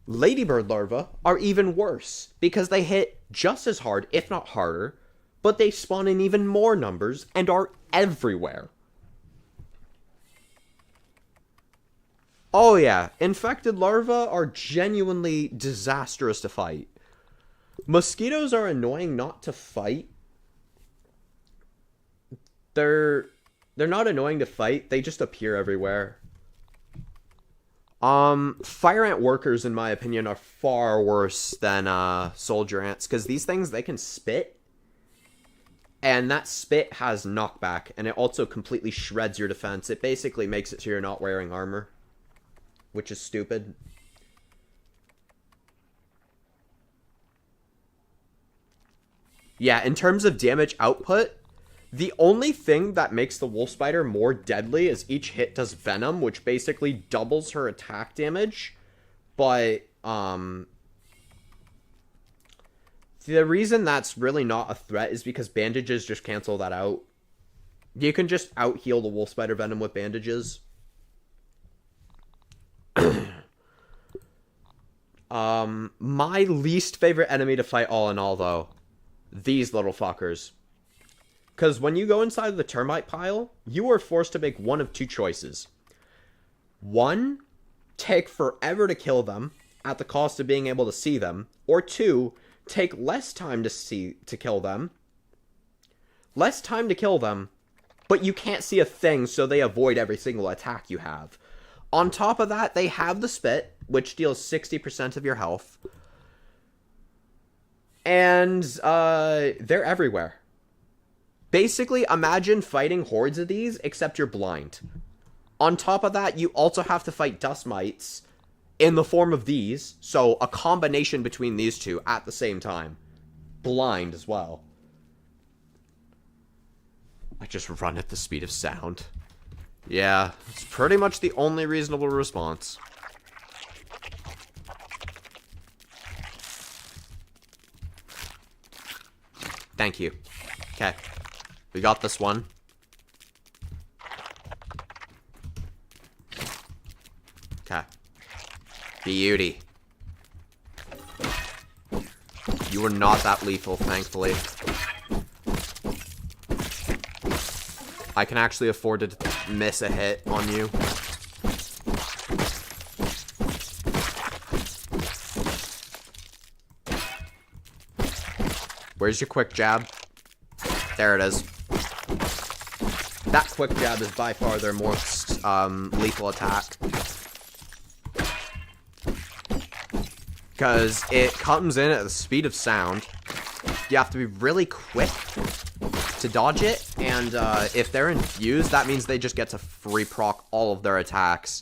A: Ladybird larvae are even worse, because they hit just as hard, if not harder, but they spawn in even more numbers and are everywhere. Oh yeah, infected larvae are genuinely disastrous to fight. Mosquitoes are annoying not to fight. They're not annoying to fight, they just appear everywhere. Fire ant workers, in my opinion, are far worse than, soldier ants, because these things, they can spit, and that spit has knockback, and it also completely shreds your defense. It basically makes it so you're not wearing armor, which is stupid. Yeah, in terms of damage output, the only thing that makes the wolf spider more deadly is each hit does venom, which basically doubles her attack damage. But, the reason that's really not a threat is because bandages just cancel that out. You can just out-heal the wolf spider venom with bandages. My least favorite enemy to fight all in all, though. These little fuckers. Because when you go inside the termite pile, you are forced to make one of two choices. One, take forever to kill them, at the cost of being able to see them. Or two, take less time to kill them. Less time to kill them, but you can't see a thing, so they avoid every single attack you have. On top of that, they have the spit, which deals 60% of your health. And, they're everywhere. Basically, imagine fighting hordes of these, except you're blind. On top of that, you also have to fight dust mites in the form of these, so a combination between these two at the same time. Blind as well. I just run at the speed of sound. Yeah, it's pretty much the only reasonable response. Thank you. Okay. We got this one. Okay. Beauty. You were not that lethal, thankfully. I can actually afford to miss a hit on you. Where's your quick jab? There it is. That quick jab is by far their most lethal attack. Because it comes in at the speed of sound. You have to be really quick to dodge it, and if they're infused, that means they just get to free proc all of their attacks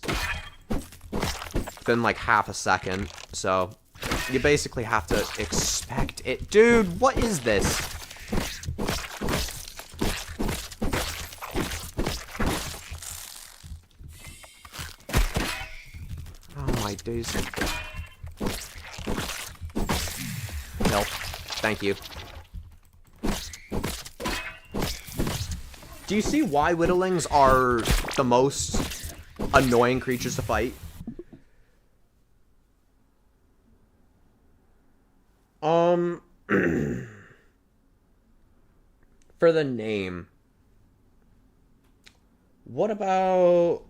A: within like half a second. So you basically have to expect it. Dude, what is this? Oh my days. Help. Thank you. Do you see why Whittlings are the most annoying creatures to fight? For the name. What about...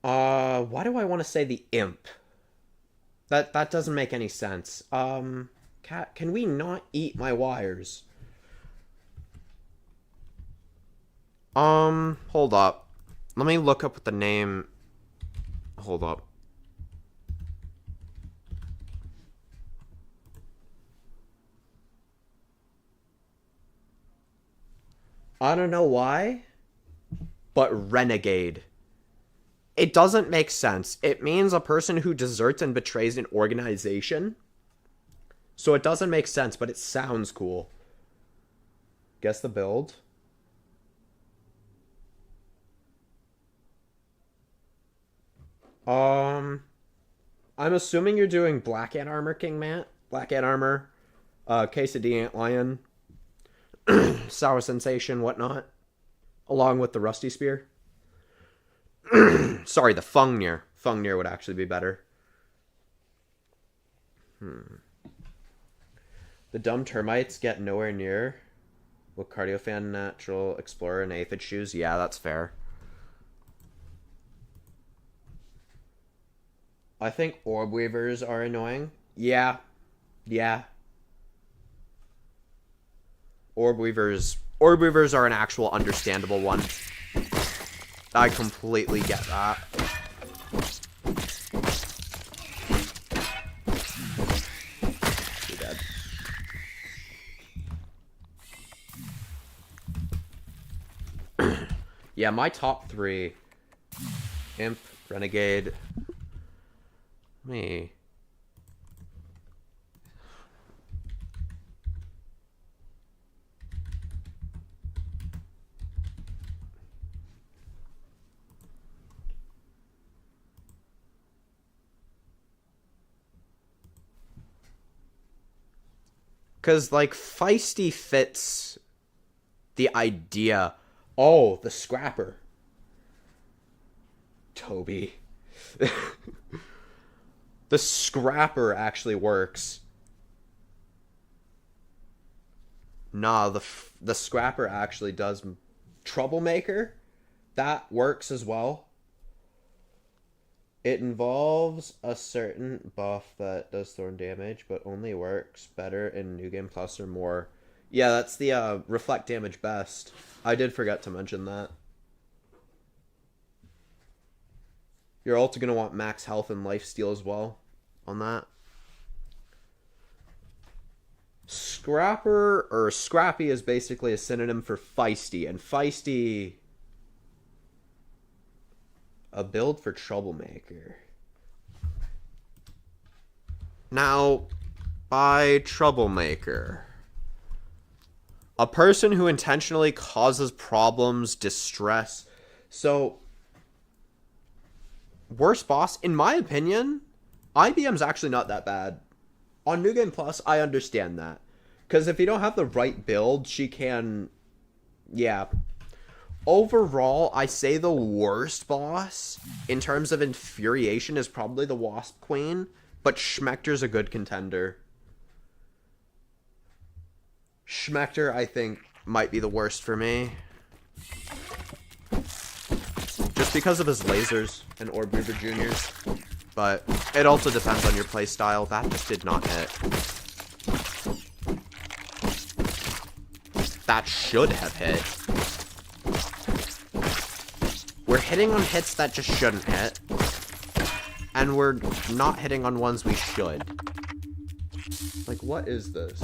A: why do I want to say the imp? That doesn't make any sense. Cat, can we not eat my wires? Hold up. Let me look up what the name... Hold up. I don't know why, but renegade. It doesn't make sense. It means a person who deserts and betrays an organization. So it doesn't make sense, but it sounds cool. Guess the build. I'm assuming you're doing Black Ant Armor, King Matt. Black Ant Armor, Quesadilla Antlion, Sour Sensation, whatnot. Along with the Rusty Spear. Sorry, the Fungnir. Fungnir would actually be better. The dumb termites get nowhere near what Cardiofan, Natural Explorer, and Aphid shoes. Yeah, that's fair. I think Orb Weavers are annoying. Yeah. Yeah. Orb Weavers are an actual understandable one. I completely get that. You're dead. Yeah, my top three. Imp, Renegade. Me. Because, like, Feisty fits the idea. Oh, the Scrapper. Toby. The Scrapper actually works. Nah, the Scrapper actually does. Troublemaker, that works as well. It involves a certain buff that does thorn damage, but only works better in New Game Plus or more. Yeah, that's the reflect damage best. I did forget to mention that. You're also going to want max health and lifesteal as well on that. Scrapper, or Scrappy, is basically a synonym for Feisty, and Feisty... A build for Troublemaker. Now, by Troublemaker, A person who intentionally causes problems, distress. So, worst boss, in my opinion, IBM's actually not that bad. On New Game Plus, I understand that. Because if you don't have the right build, she can... Yeah. Overall, I say the worst boss, in terms of infuriation, is probably the Wasp Queen. But Schmechter's a good contender. Schmechter, I think, might be the worst for me. Just because of his lasers and Orb Reaver Juniors. But it also depends on your playstyle. That just did not hit. That should have hit. We're hitting on hits that just shouldn't hit. And we're not hitting on ones we should. Like, what is this?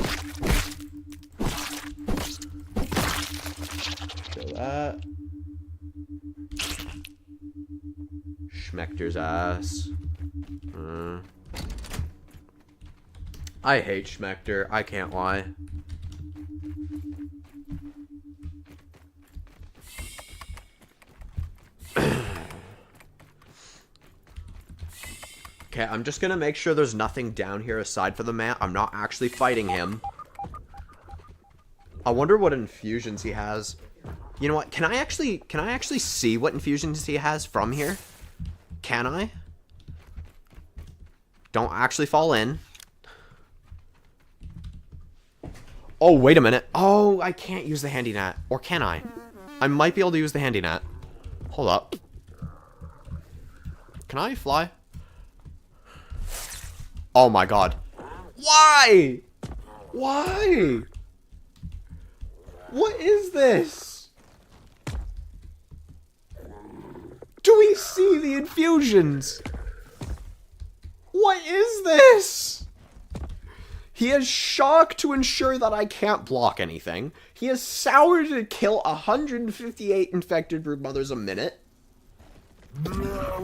A: Kill that. Schmechter's ass. I hate Schmechter. I can't lie. Okay, I'm just gonna make sure there's nothing down here aside for the man. I'm not actually fighting him. I wonder what infusions he has. You know what? Can I actually see what infusions he has from here? Can I? Don't actually fall in. Oh, wait a minute. Oh, I can't use the handy net. Or can I? I might be able to use the handy net. Hold up. Can I fly? Oh my god. Why? Why? What is this? Do we see the infusions? What is this? He has shock to ensure that I can't block anything. He has sour to kill 158 infected brood mothers a minute.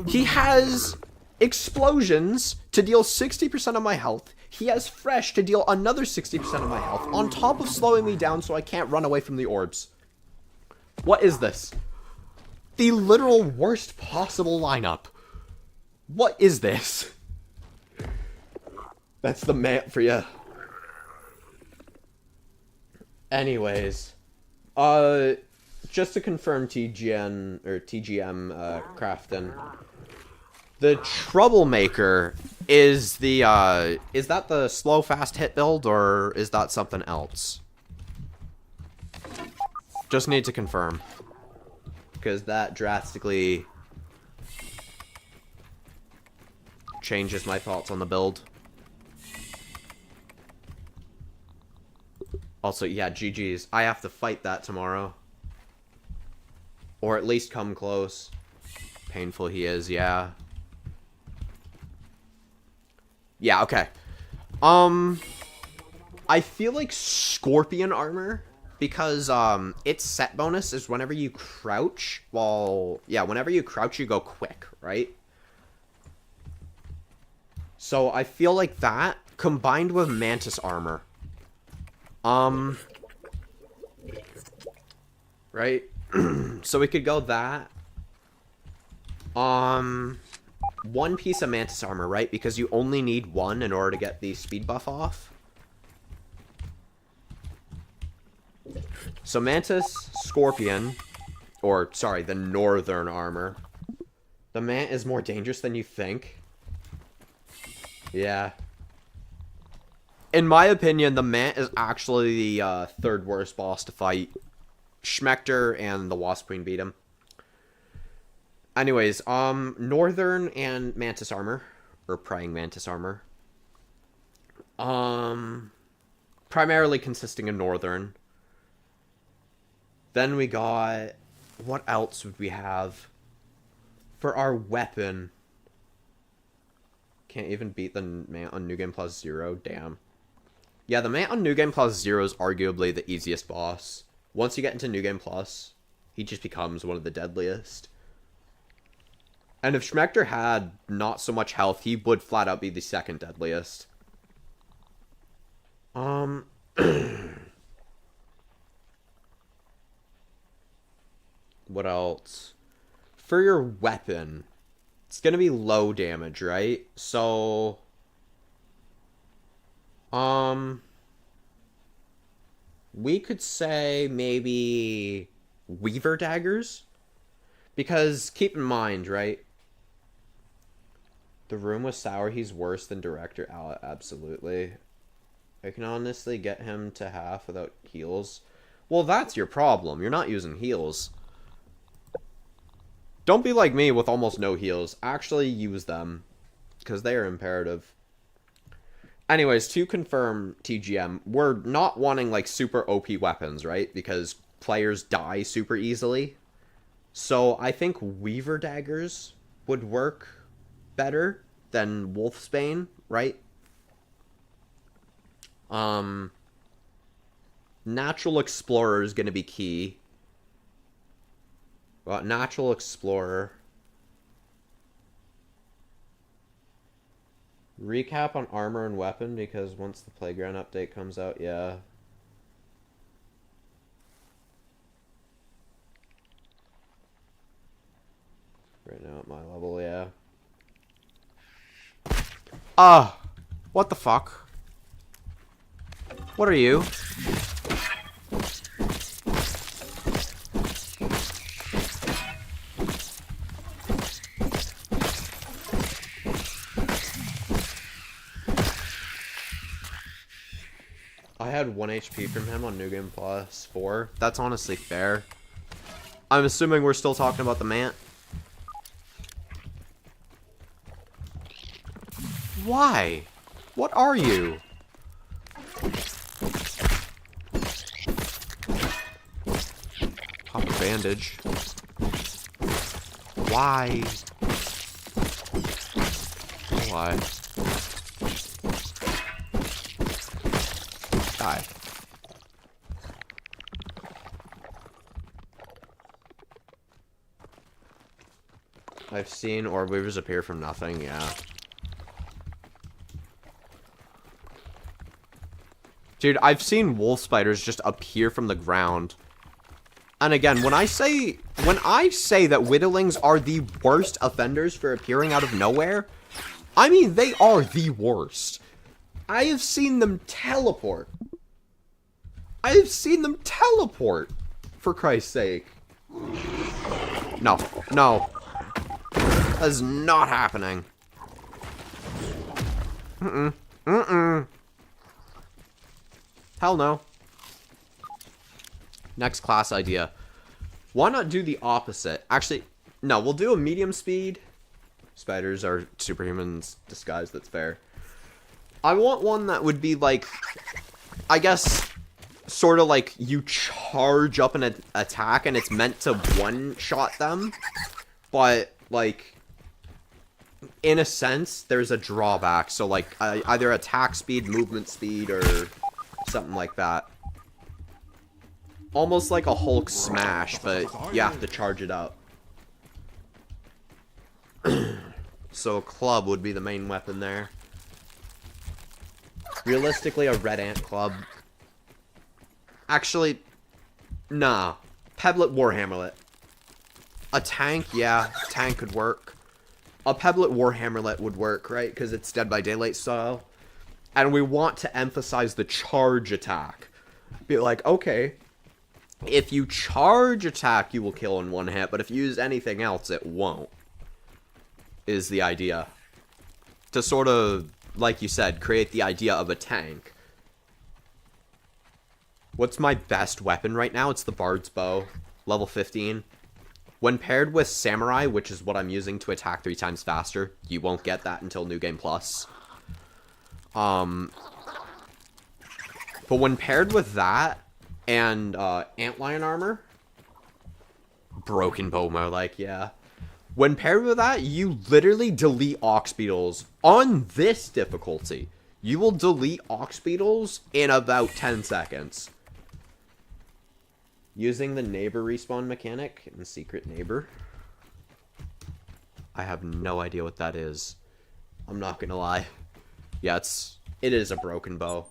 A: He has explosions to deal 60% of my health. He has fresh to deal another 60% of my health, on top of slowing me down so I can't run away from the orbs. What is this? The literal worst possible lineup. What is this? That's the map for you. Anyways, just to confirm TGN or TGM Crafton, the Troublemaker is the is that the slow fast hit build, or is that something else? Just need to confirm, because that drastically changes my thoughts on the build. Also, yeah, GG's. I have to fight that tomorrow. Or at least come close. Painful he is, yeah. Yeah, okay. I feel like Scorpion Armor, because, its set bonus is whenever you crouch, whenever you crouch, you go quick, right? So I feel like that, combined with Mantis Armor. Right? So we could go that. One piece of Mantis Armor, right? Because you only need one in order to get the speed buff off. So Mantis, Scorpion, or, sorry, the Northern Armor. The Mant is more dangerous than you think. Yeah. In my opinion, the Mant is actually the third worst boss to fight. Schmechter and the Wasp Queen beat him. Anyways, Northern and Mantis Armor, or Praying Mantis Armor. Primarily consisting of Northern. Then we got, what else would we have? For our weapon. Can't even beat the Mant on New Game Plus 0, damn. Yeah, the Mant on New Game Plus 0 is arguably the easiest boss. Once you get into New Game Plus, he just becomes one of the deadliest. And if Schmechter had not so much health, he would flat out be the second deadliest. What else? For your weapon, it's gonna be low damage, right? So, we could say maybe Weaver daggers, because keep in mind, right? The room with Sour, he's worse than Director Al, absolutely. I can honestly get him to half without heals. Well, that's your problem. You're not using heals. Don't be like me with almost no heals. Actually use them, because they are imperative. Anyways, to confirm TGM, we're not wanting like super OP weapons, right? Because players die super easily. So I think Weaver daggers would work better than Wolfsbane, right? Natural Explorer is going to be key. Well, Natural Explorer. Recap on armor and weapon, because once the playground update comes out, yeah. Right now at my level, yeah. What the fuck? What are you? I had 1 HP from him on New Game Plus 4. That's honestly fair. I'm assuming we're still talking about the Mant. Why? What are you? Pop a bandage. Why? Why? Die. I've seen orb weavers appear from nothing, yeah. Dude, I've seen wolf spiders just appear from the ground. And again, when I say that Whittlings are the worst offenders for appearing out of nowhere, I mean they are the worst. I have seen them teleport. I have seen them teleport. For Christ's sake. No. No. That is not happening. Hell no. Next class idea. Why not do the opposite? Actually, no, we'll do a medium speed. Spiders are superhumans disguised, that's fair. I want one that would be like, I guess, sort of like you charge up an attack and it's meant to one-shot them. But, like, in a sense, there's a drawback. So, like, either attack speed, movement speed, or something like that. Almost like a Hulk smash, but you have to charge it up. So a club would be the main weapon there. Realistically, a red ant club. Actually, nah. Pebblet Warhammerlet. A tank, yeah, tank could work. A Pebblet Warhammerlet would work, right? Because it's Dead by Daylight style. And we want to emphasize the charge attack. Be like, okay, if you charge attack, you will kill in one hit, but if you use anything else, it won't. Is the idea. To sort of, like you said, create the idea of a tank. What's my best weapon right now? It's the Bard's Bow, level 15. When paired with Samurai, which is what I'm using to attack 3 times faster, you won't get that until New Game Plus. But when paired with that and Antlion armor, Broken Bow more like, yeah. When paired with that, you literally delete Ox Beetles on this difficulty. You will delete Ox Beetles in about 10 seconds. Using the neighbor respawn mechanic in Secret Neighbor. I have no idea what that is. I'm not gonna lie. Yeah, it is a Broken Bow.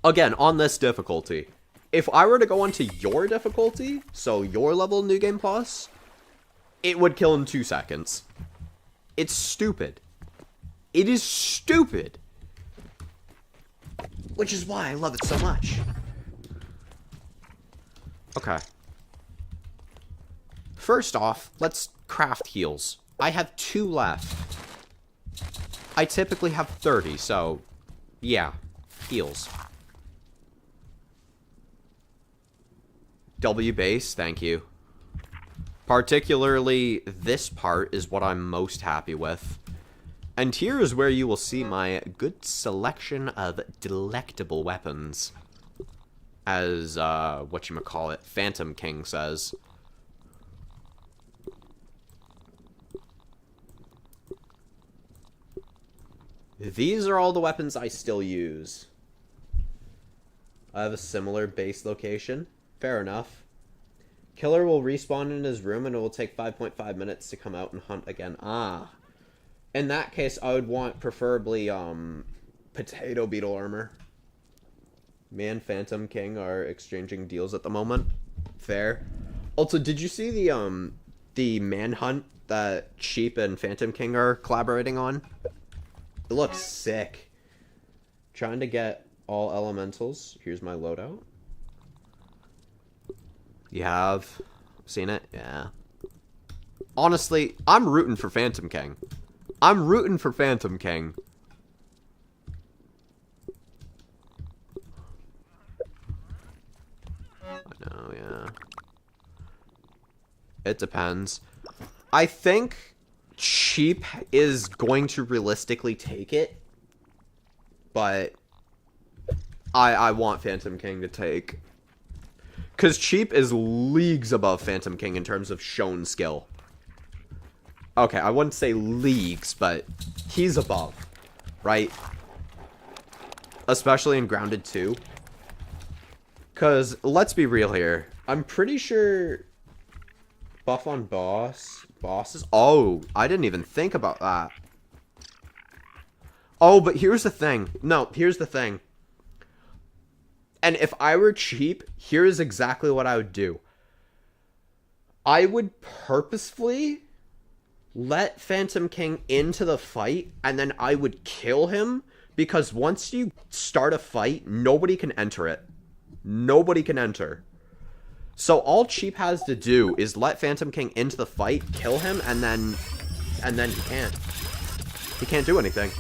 A: Again, on this difficulty, if I were to go onto your difficulty, so your level New Game Plus, it would kill in 2 seconds. It's stupid. It is stupid. Which is why I love it so much. Okay. First off, let's craft heals. I have 2 left. I typically have 30, so yeah, heals. W base, thank you. Particularly, this part is what I'm most happy with. And here is where you will see my good selection of delectable weapons. As, whatchamacallit, Phantom King says. These are all the weapons I still use. I have a similar base location. Fair enough. Killer will respawn in his room and it will take 5.5 minutes to come out and hunt again. Ah. In that case, I would want preferably, potato beetle armor. Me and Phantom King are exchanging deals at the moment. Fair. Also, did you see the manhunt that Sheep and Phantom King are collaborating on? It looks sick. Trying to get all elementals. Here's my loadout. You have seen it? Yeah. Honestly, I'm rooting for Phantom King. I'm rooting for Phantom King. I know, yeah. It depends. I think Cheap is going to realistically take it, but I want Phantom King to take. Because Cheap is leagues above Phantom King in terms of shown skill. Okay, I wouldn't say leagues, but he's above, right? Especially in Grounded 2. Because, let's be real here. I'm pretty sure buff on bosses. Oh, I didn't even think about that. Oh, but here's the thing. No, here's the thing. And if I were Cheap, here's exactly what I would do. I would purposefully let Phantom King into the fight, and then I would kill him, because once you start a fight, nobody can enter it. Nobody can enter. So all Cheap has to do is let Phantom King into the fight, kill him, and then he can't. He can't do anything.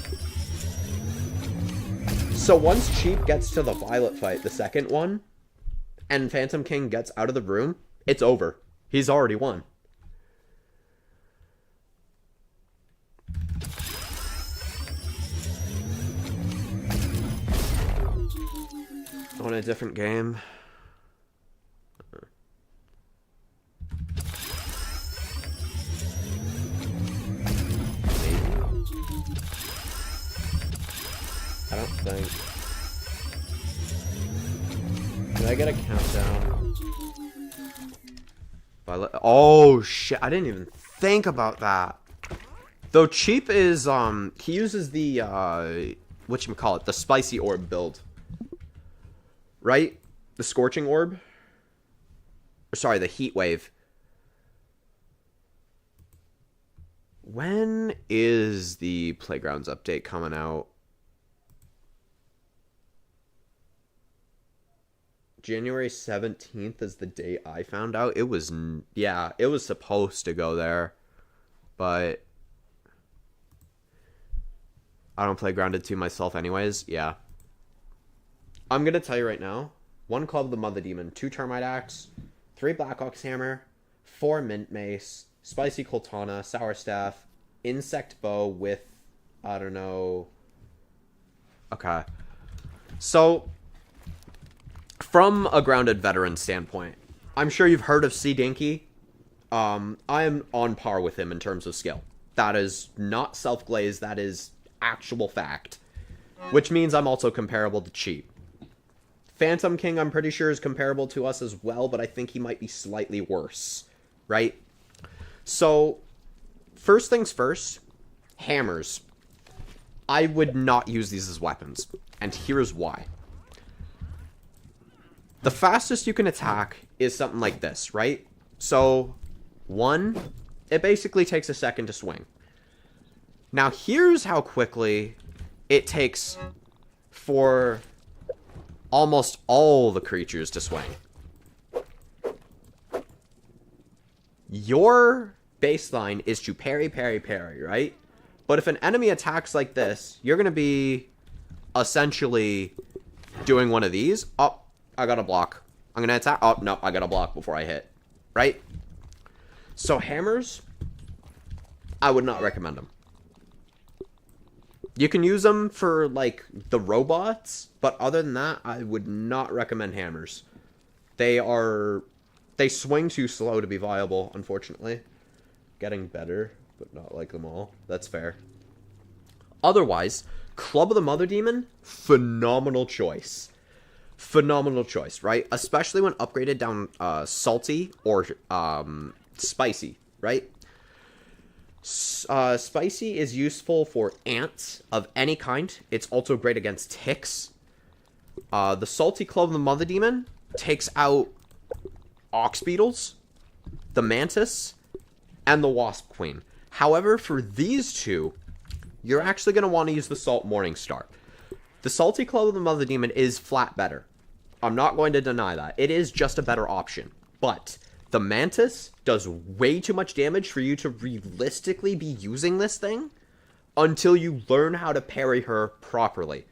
A: So once Cheap gets to the Violet fight, the second one, and Phantom King gets out of the room, it's over. He's already won. On a different game. I don't think. Did I get a countdown? Oh shit! I didn't even think about that. Though Cheap is he uses the whatchamacallit, the spicy orb build. Right? The scorching orb? Or, sorry, the heat wave. When is the Playgrounds update coming out? January 17th is the day I found out. It was, yeah, it was supposed to go there. But I don't play Grounded 2 myself anyways. Yeah. I'm going to tell you right now. 1 Club of the Mother Demon, 2 Termite Axe, 3 Blackhawk's Hammer, 4 Mint Mace, Spicy Coltana, Sour Staff, Insect Bow with, I don't know. Okay. So, from a Grounded veteran standpoint, I'm sure you've heard of C. Dinky. I am on par with him in terms of skill. That is not self-glazed, that is actual fact. Which means I'm also comparable to Cheap. Phantom King, I'm pretty sure, is comparable to us as well, but I think he might be slightly worse, right? So, first things first, hammers. I would not use these as weapons, and here's why. The fastest you can attack is something like this, right? So, 1, it basically takes a second to swing. Now, here's how quickly it takes for almost all the creatures to swing. Your baseline is to parry, parry, parry, right? But if an enemy attacks like this, you're going to be essentially doing one of these. Oh, I got a block. I'm going to attack. Oh, no, I got a block before I hit. Right? So hammers, I would not recommend them. You can use them for, like, the robots, but other than that, I would not recommend hammers. They swing too slow to be viable, unfortunately. Getting better, but not like them all. That's fair. Otherwise, Club of the Mother Demon, phenomenal choice. Phenomenal choice, right? Especially when upgraded down salty or spicy, right? Spicy is useful for ants of any kind. It's also great against ticks. The salty Club of the Mother Demon takes out ox beetles, the mantis, and the wasp queen. However, for these two, you're actually going to want to use the Salt Morningstar. The salty Club of the Mother Demon is flat better. I'm not going to deny that. It is just a better option. But the mantis does way too much damage for you to realistically be using this thing until you learn how to parry her properly.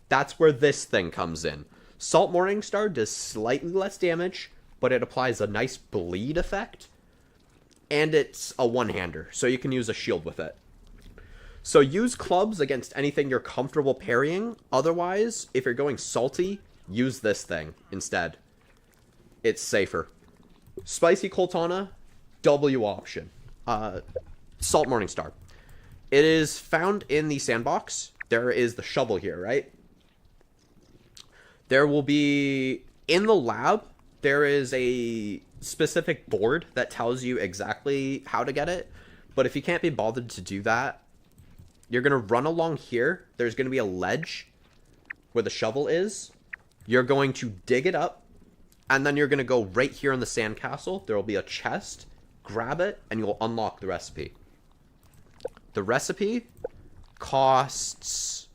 A: That's where this thing comes in. Salt Morningstar does slightly less damage, but it applies a nice bleed effect. And it's a one-hander, so you can use a shield with it. So use clubs against anything you're comfortable parrying. Otherwise, if you're going salty, use this thing instead. It's safer. Spicy Coltana, W option. Salt Morningstar. It is found in the sandbox. There is the shovel here, right? There will be, in the lab, there is a specific board that tells you exactly how to get it. But if you can't be bothered to do that, you're going to run along here. There's going to be a ledge where the shovel is. You're going to dig it up. And then you're going to go right here in the sandcastle. There will be a chest. Grab it, and you'll unlock the recipe. The recipe costs...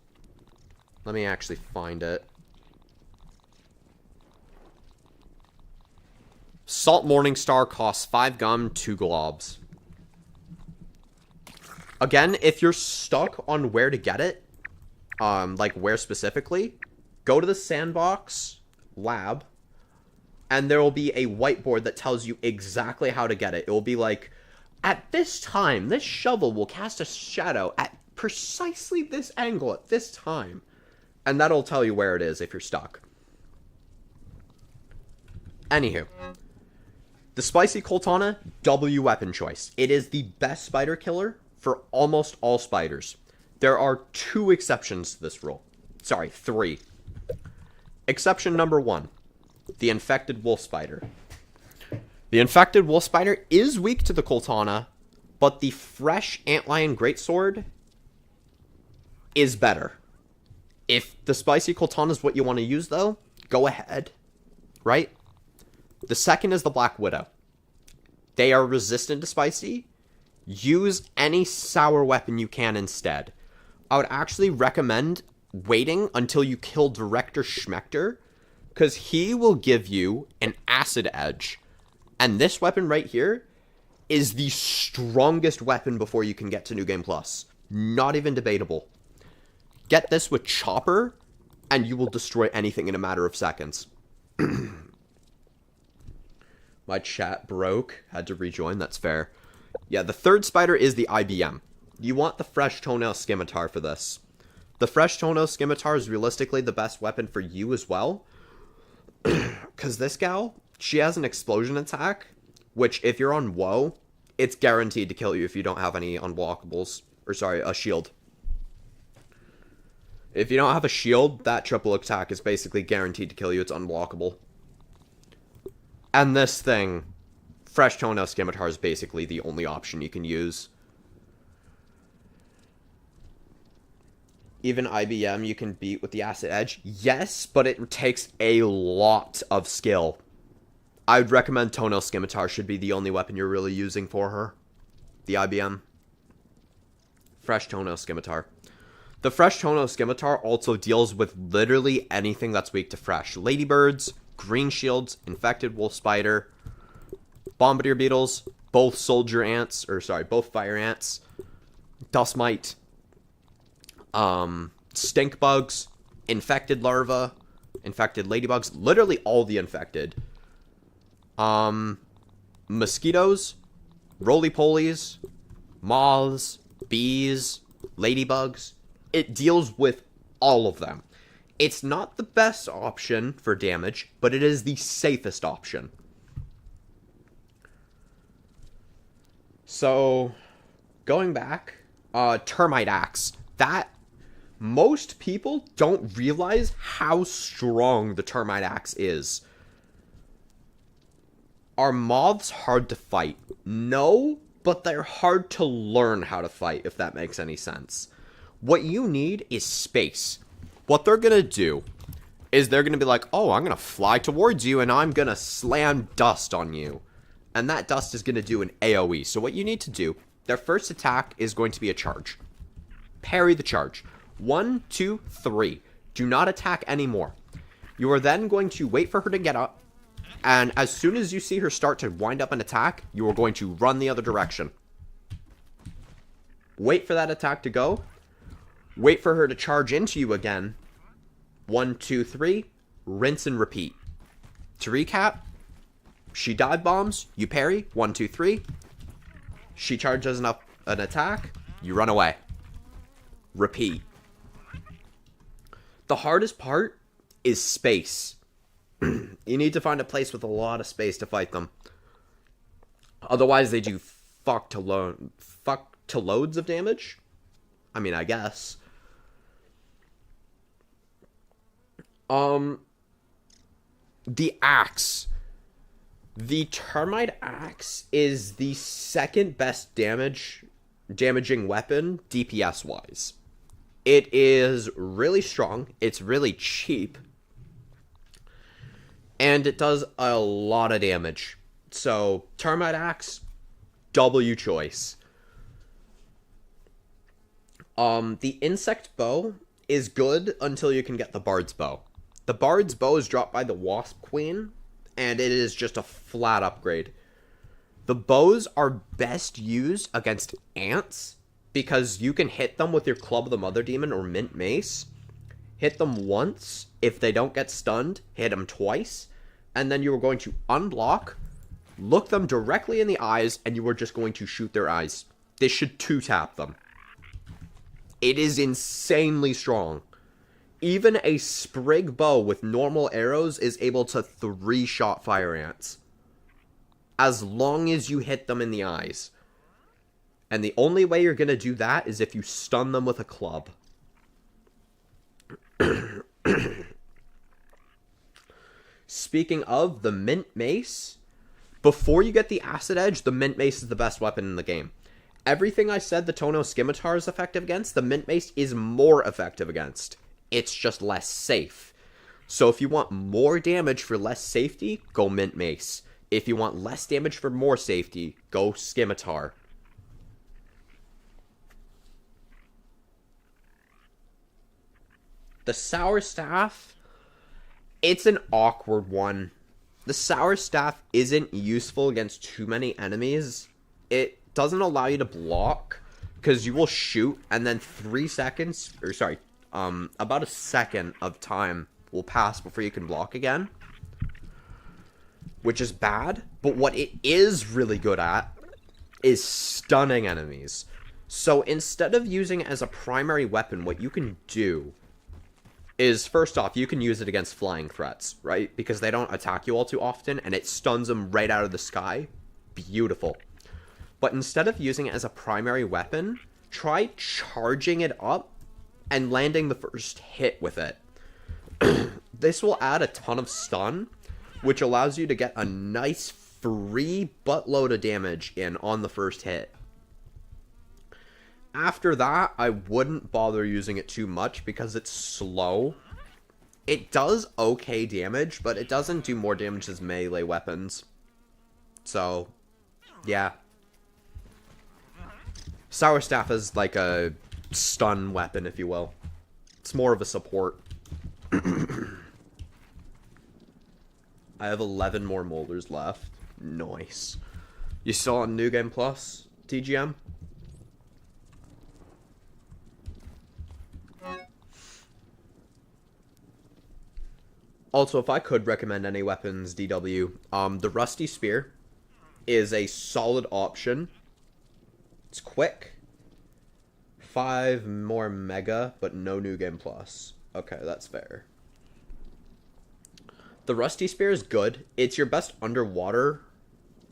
A: Let me actually find it. Salt Morningstar costs 5 gum, 2 globs. Again, if you're stuck on where to get it, like where specifically, go to the sandbox lab, and there will be a whiteboard that tells you exactly how to get it. It will be like, at this time, this shovel will cast a shadow at precisely this angle at this time. And that'll tell you where it is if you're stuck. Anywho. The Spicy Coltana, W weapon choice. It is the best spider killer for almost all spiders. There are 2 exceptions to this rule. Sorry, 3. Exception number 1. The Infected Wolf Spider. The Infected Wolf Spider is weak to the Coltana, but the fresh Antlion Greatsword is better. If the Spicy Coltana is what you want to use, though, go ahead. Right? The second is the Black Widow. They are resistant to spicy. Use any sour weapon you can instead. I would actually recommend waiting until you kill Director Schmechter, because he will give you an acid edge. And this weapon right here is the strongest weapon before you can get to New Game Plus. Not even debatable. Get this with Chopper, and you will destroy anything in a matter of seconds. My chat broke. Had to rejoin. That's fair. Yeah, the third spider is the IBM. You want the Fresh Toenail Scimitar for this. The Fresh Toenail Scimitar is realistically the best weapon for you as well. Because this gal, she has an explosion attack, which if you're on Woe, it's guaranteed to kill you if you don't have any unblockables. Or sorry, a shield. If you don't have a shield, that triple attack is basically guaranteed to kill you. It's unblockable. And this thing, Fresh Toenail Scimitar, is basically the only option you can use. even IBM you can beat with the Acid Edge. Yes, but it takes a lot of skill. I would recommend Toenail Scimitar should be the only weapon you're really using for her. The IBM. Fresh Toenail Scimitar. The Fresh Toenail Scimitar also deals with literally anything that's weak to Fresh. Ladybirds, Green Shields, Infected Wolf Spider, Bombardier Beetles, both Soldier Ants, both Fire Ants, Dust Mite, Stink Bugs, Infected Larva, Infected Ladybugs, literally all the infected. Mosquitoes, roly-polies, moths, bees, ladybugs. It deals with all of them. It's not the best option for damage, but it is the safest option. So, going back, Termite Axe. That, most people don't realize how strong the Termite Axe is. Are moths hard to fight? No, but they're hard to learn how to fight, if that makes any sense. What you need is space. What they're gonna do is they're gonna be like, oh, I'm gonna fly towards you and I'm gonna slam dust on you. And that dust is gonna do an AoE. So what you need to do, their first attack is going to be a charge. Parry the charge. 1, 2, 3. Do not attack anymore. You are then going to wait for her to get up. And as soon as you see her start to wind up an attack, you are going to run the other direction. Wait for that attack to go. Wait for her to charge into you again. 1, 2, 3. Rinse and repeat. To recap, she dive bombs, you parry. 1, 2, 3. She charges an attack, you run away. Repeat. The hardest part is space. You need to find a place with a lot of space to fight them. Otherwise, they do fuck to loads of damage. I mean, I guess. The axe. The Termite Axe is the second best damaging weapon DPS wise. It is really strong. It's really cheap. And it does a lot of damage. So, Termite Axe, W choice. The Insect Bow is good until you can get the Bard's Bow. The Bard's Bow is dropped by the Wasp Queen, and it is just a flat upgrade. The bows are best used against ants, because you can hit them with your Club of the Mother Demon or Mint Mace. Hit them once. If they don't get stunned, hit them twice. And then you are going to unblock, look them directly in the eyes, and you are just going to shoot their eyes. This should 2-tap them. It is insanely strong. Even a Sprig bow with normal arrows is able to 3-shot fire ants. As long as you hit them in the eyes. And the only way you're going to do that is if you stun them with a club. Speaking of the Mint Mace, before you get the Acid Edge, the Mint Mace is the best weapon in the game. Everything I said the Toenail Scimitar is effective against, the Mint Mace is more effective against. It's just less safe. So if you want more damage for less safety, go Mint Mace. If you want less damage for more safety, go Scimitar. The Sour Staff, it's an awkward one. The Sour Staff isn't useful against too many enemies. It doesn't allow you to block, because you will shoot, and then 3 seconds, or sorry, about a second of time will pass before you can block again. Which is bad, but what it is really good at is stunning enemies. So instead of using it as a primary weapon, what you can do is, first off, you can use it against flying threats, right? Because they don't attack you all too often, and it stuns them right out of the sky. Beautiful. But instead of using it as a primary weapon, try charging it up and landing the first hit with it. This will add a ton of stun, which allows you to get a nice free buttload of damage in on the first hit. After that, I wouldn't bother using it too much because it's slow. It does okay damage, but it doesn't do more damage as melee weapons. So, yeah. Sour Staff is like a stun weapon, if you will. It's more of a support. I have 11 more molders left. Nice. You still on New Game Plus, TGM? Also, if I could recommend any weapons, DW, the Rusty Spear is a solid option. It's quick. 5 more mega, but no New Game Plus. Okay, that's fair. The Rusty Spear is good. It's your best underwater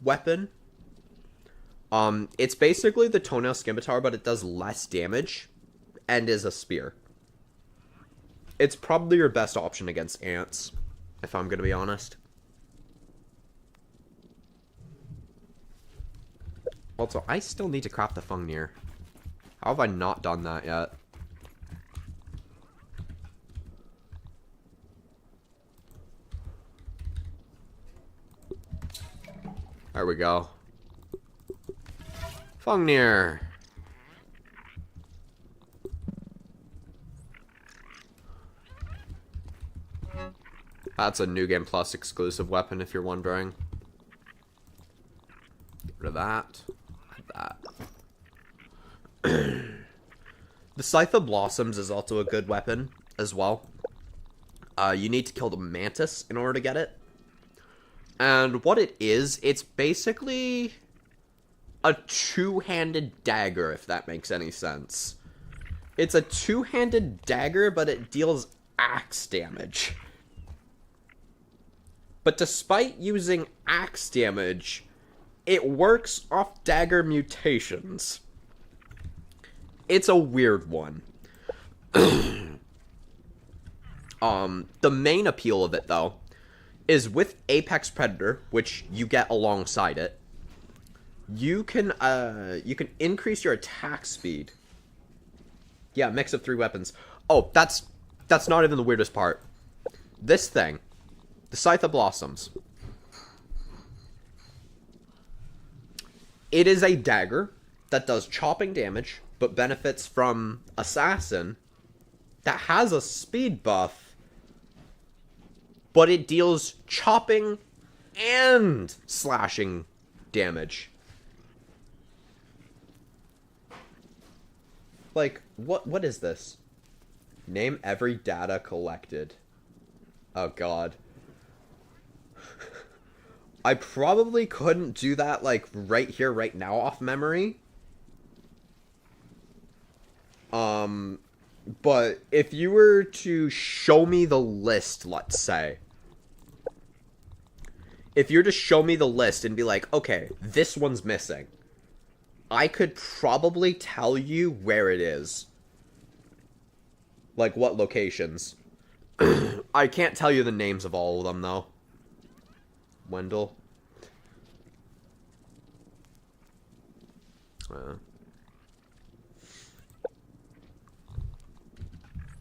A: weapon. It's basically the Toenail Scimitar, but it does less damage and is a spear. It's probably your best option against ants, if I'm going to be honest. Also, I still need to craft the Fungnir. How have I not done that yet? There we go. Fungnir. That's a New Game Plus exclusive weapon, if you're wondering. Get rid of that. That. The Scythe of Blossoms is also a good weapon as well. You need to kill the Mantis in order to get it. And what it is, it's basically a two-handed dagger, if that makes any sense. It's a two-handed dagger, but it deals axe damage. But despite using axe damage, it works off dagger mutations. It's a weird one. The main appeal of it, though, is with Apex Predator, which you get alongside it. You can increase your attack speed. Yeah, mix of 3 weapons. Oh, that's not even the weirdest part. This thing, the Scythe of Blossoms. It is a dagger that does chopping damage, but benefits from Assassin, that has a speed buff, but it deals chopping and slashing damage. Like, what is this? Name every data collected. Oh, God. I probably couldn't do that, like, right here, right now, off memory. But if you were to show me the list, let's say. If you're to show me the list and be like, okay, this one's missing, I could probably tell you where it is. Like, what locations. I can't tell you the names of all of them, though. Wendell.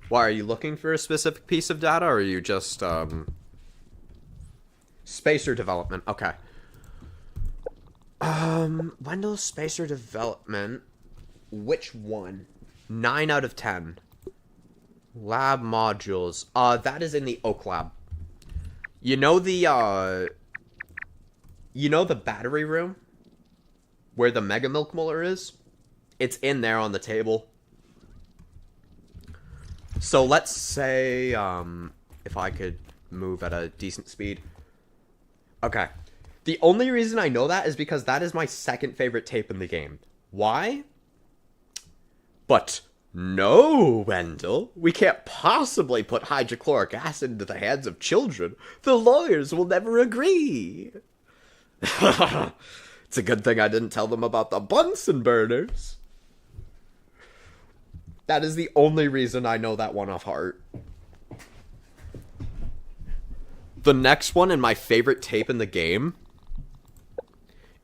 A: Why, are you looking for a specific piece of data, or are you just, Spacer development, okay. Wendell Spacer development. Which one? 9 out of 10. Lab modules. That is in the Oak Lab. You know the battery room? Where the Mega Milk Molar is? It's in there on the table. So let's say, if I could move at a decent speed. Okay. The only reason I know that is because that is my second favorite tape in the game. Why? But no, Wendell. We can't possibly put hydrochloric acid into the hands of children. The lawyers will never agree. It's a good thing I didn't tell them about the Bunsen burners. That is the only reason I know that one off heart. The next one and my favorite tape in the game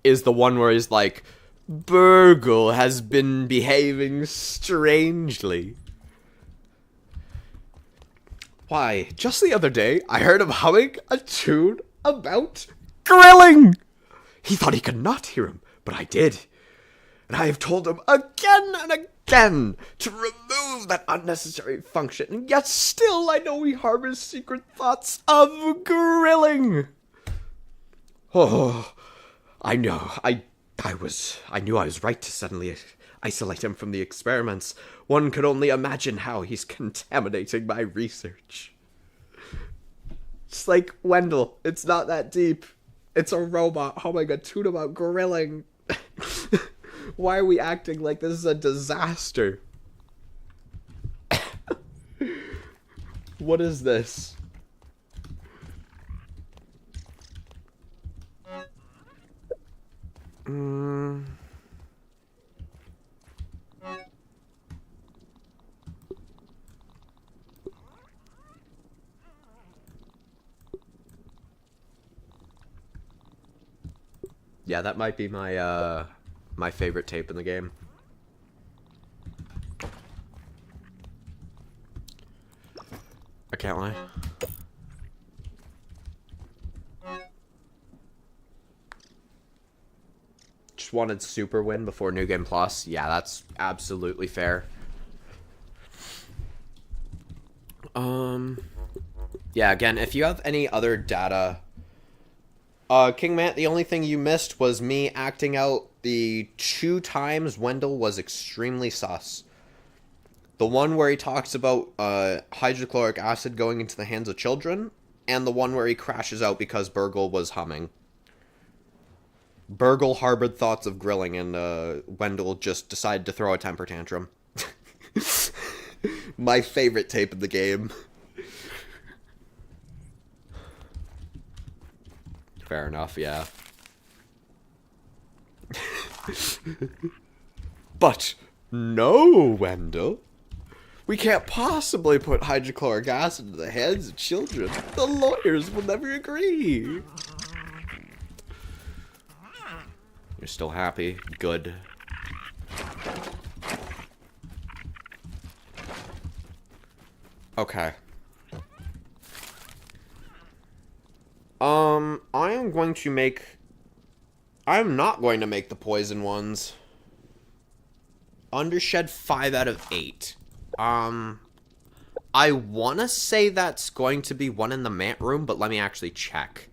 A: is the one where he's like, Burgle has been behaving strangely. Why, just the other day, I heard him humming a tune about grilling. He thought he could not hear him, but I did. And I have told him again and again to remove that unnecessary function, and yet still I know he harbors secret thoughts of grilling. Oh, I know. I knew I was right to suddenly isolate him from the experiments. One could only imagine how he's contaminating my research. It's like, Wendell, it's not that deep. It's a robot humming a tune about grilling. Why are we acting like this is a disaster? What is this? Yeah, that might be my my favorite tape in the game. I can't lie. Just wanted Super Win before New Game Plus. Yeah, that's absolutely fair. Yeah, again, if you have any other data... King Matt, the only thing you missed was me acting out the 2 times Wendell was extremely sus. The one where he talks about hydrochloric acid going into the hands of children, and the one where he crashes out because Burgle was humming. Burgle harbored thoughts of grilling, and Wendell just decided to throw a temper tantrum. My favorite tape in the game. Fair enough, yeah. But no, Wendell. We can't possibly put hydrochloric acid into the hands of children. The lawyers will never agree. You're still happy? Good. Okay. I am going to make... I'm not going to make the poison ones. Undershed 5 out of 8. I want to say that's going to be one in the Mant room, but let me actually check.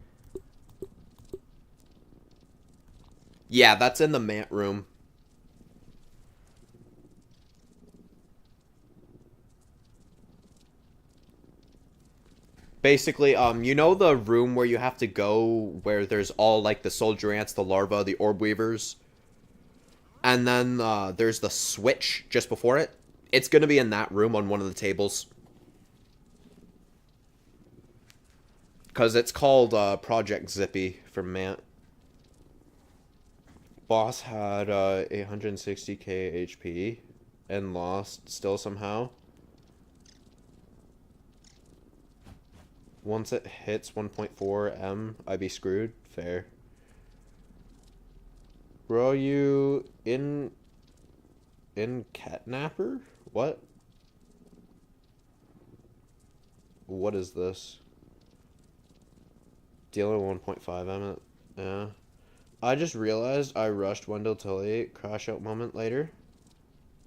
A: Yeah, that's in the Mant room. Basically, you know the room where you have to go where there's all, like, the soldier ants, the larvae, the orb weavers? And then, there's the switch just before it? It's gonna be in that room on one of the tables. Because it's called, Project Zippy from Mant. Boss had, 860k HP and lost still somehow. Once it hits 1.4 M, I'd be screwed. Fair. Bro, you in Catnapper? What? What is this? Dealing 1.5 M. Yeah. I just realized I rushed Wendell till 8. Crash out moment later.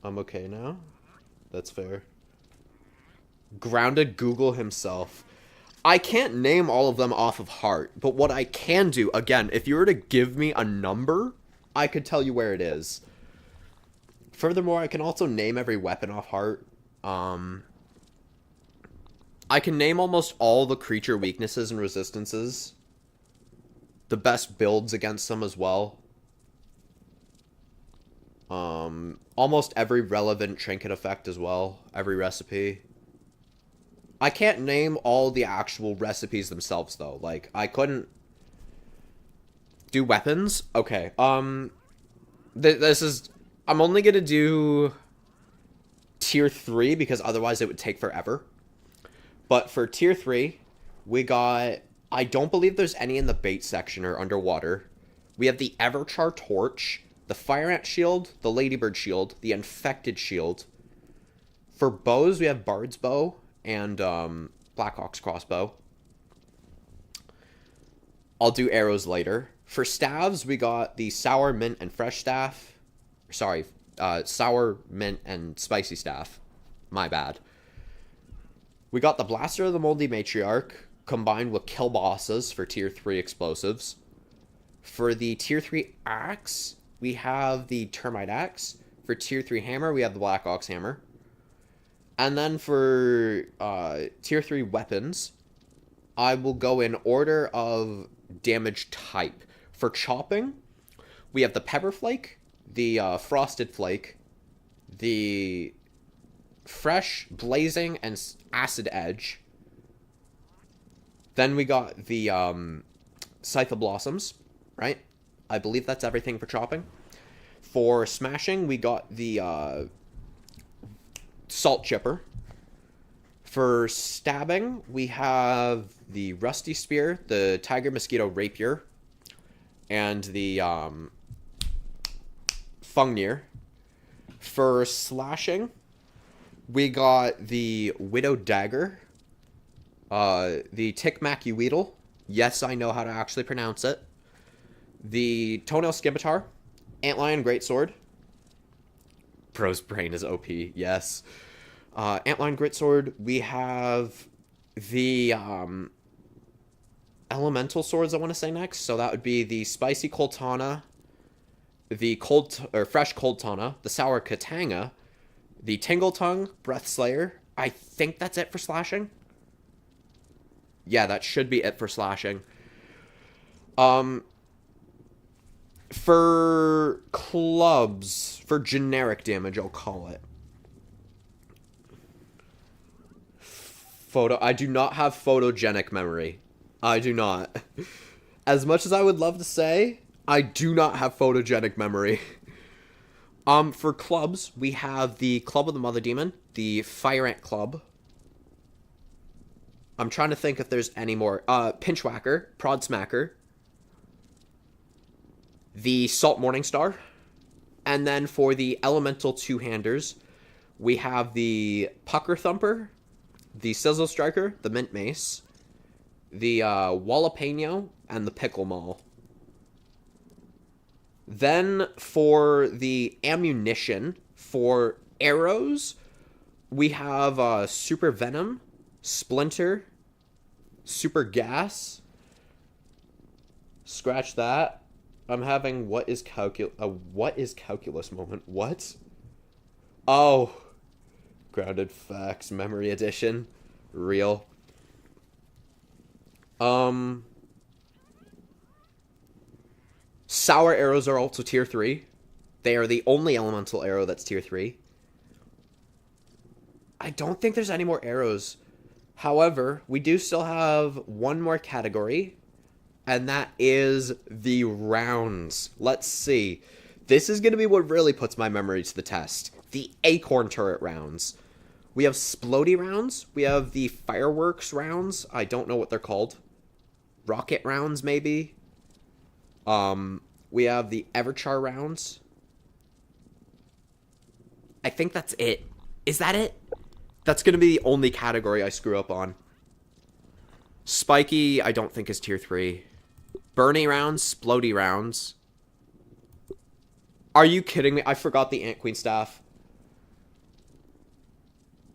A: I'm okay now. That's fair. Grounded Google himself. I can't name all of them off of heart, but what I can do, again, if you were to give me a number, I could tell you where it is. Furthermore, I can also name every weapon off heart. I can name almost all the creature weaknesses and resistances. The best builds against them as well. Almost every relevant trinket effect as well. Every recipe. I can't name all the actual recipes themselves, though. Like, I couldn't... Do weapons? Okay, this is... I'm only gonna do... Tier 3, because otherwise it would take forever. But for Tier 3, we got... I don't believe there's any in the bait section or underwater. We have the Everchar Torch, the Fire Ant Shield, the Ladybird Shield, the Infected Shield. For bows, we have Bard's Bow and Blackhawk's Crossbow. I'll do arrows later. For staves, we got the Sour, Mint, and Fresh Staff. Sorry, Sour, Mint, and Spicy Staff. My bad. We got the Blaster of the Moldy Matriarch, combined with Kill Bosses for Tier 3 explosives. For the Tier 3 Axe, we have the Termite Axe. For Tier 3 Hammer, we have the Black Ox Hammer. And then for Tier 3 weapons, I will go in order of damage type. For chopping, we have the Pepper Flake, the Frosted Flake, the Fresh, Blazing, and Acid Edge. Then we got the Scythe of Blossoms, right? I believe that's everything for chopping. For smashing, we got the Salt Chipper. For stabbing, we have the Rusty Spear, the Tiger Mosquito Rapier, and the Fungnir. For slashing, we got the Widow Dagger, the Tikmaku Weedle. Yes, I know how to actually pronounce it. The Toenail Scimitar, Antlion Greatsword. Bro's brain is OP, yes. Antlion Greatsword, we have the Elemental Swords, I want to say next. So that would be the Spicy Cold Tana, the Fresh Cold Tana, the Sour Katanga, the Tingle Tongue, Breath Slayer. I think that's it for slashing. Yeah, that should be it for slashing. For clubs, for generic damage, I'll call it. I do not have photogenic memory. I do not. As much as I would love to say, I do not have photogenic memory. For clubs, we have the Club of the Mother Demon, the Fire Ant Club. I'm trying to think if there's any more. Pinchwhacker, Prod Smacker, the Salt Morningstar, and then for the Elemental Two-Handers, we have the Pucker Thumper, the Sizzle Striker, the Mint Mace, the Jalapeno, and the Pickle Maul. Then for the ammunition, for arrows, we have Super Venom, Splinter, Super Gas. Scratch that. I'm having what is calculus moment. What? Oh. Grounded Facts Memory Edition. Real. Sour arrows are also tier 3. They are the only elemental arrow that's tier 3. I don't think there's any more arrows. However, we do still have one more category, and that is the rounds. Let's see. This is going to be what really puts my memory to the test. The Acorn Turret rounds. We have Splody rounds. We have the Fireworks rounds. I don't know what they're called. Rocket rounds, maybe. We have the Everchar rounds. I think that's it. Is that it? That's going to be the only category I screw up on. Spiky, I don't think is tier 3. Bernie rounds, Splody rounds. Are you kidding me? I forgot the Ant Queen staff.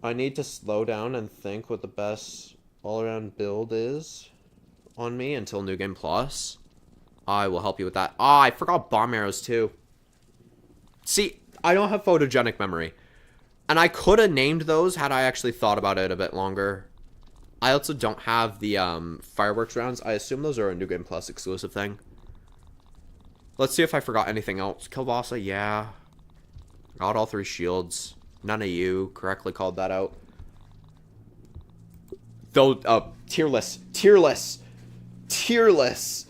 A: I need to slow down and think what the best all-around build is on me until New Game Plus. I will help you with that. I forgot bomb arrows too. See, I don't have photogenic memory. And I could have named those had I actually thought about it a bit longer. I also don't have the fireworks rounds. I assume those are a New Game Plus exclusive thing. Let's see if I forgot anything else. Kilbasa, yeah. Got all 3 shields. None of you correctly called that out. Though, tierless. Tierless. Tierless.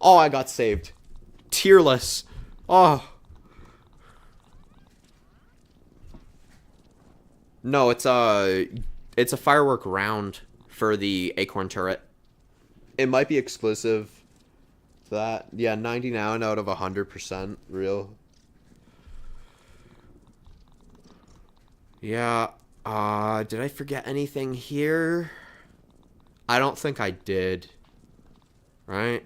A: Oh, I got saved. Tierless. Oh. No, it's a firework round for the Acorn Turret. It might be exclusive. that. Yeah, 99 out of 100% real. Yeah, did I forget anything here? I don't think I did. Right?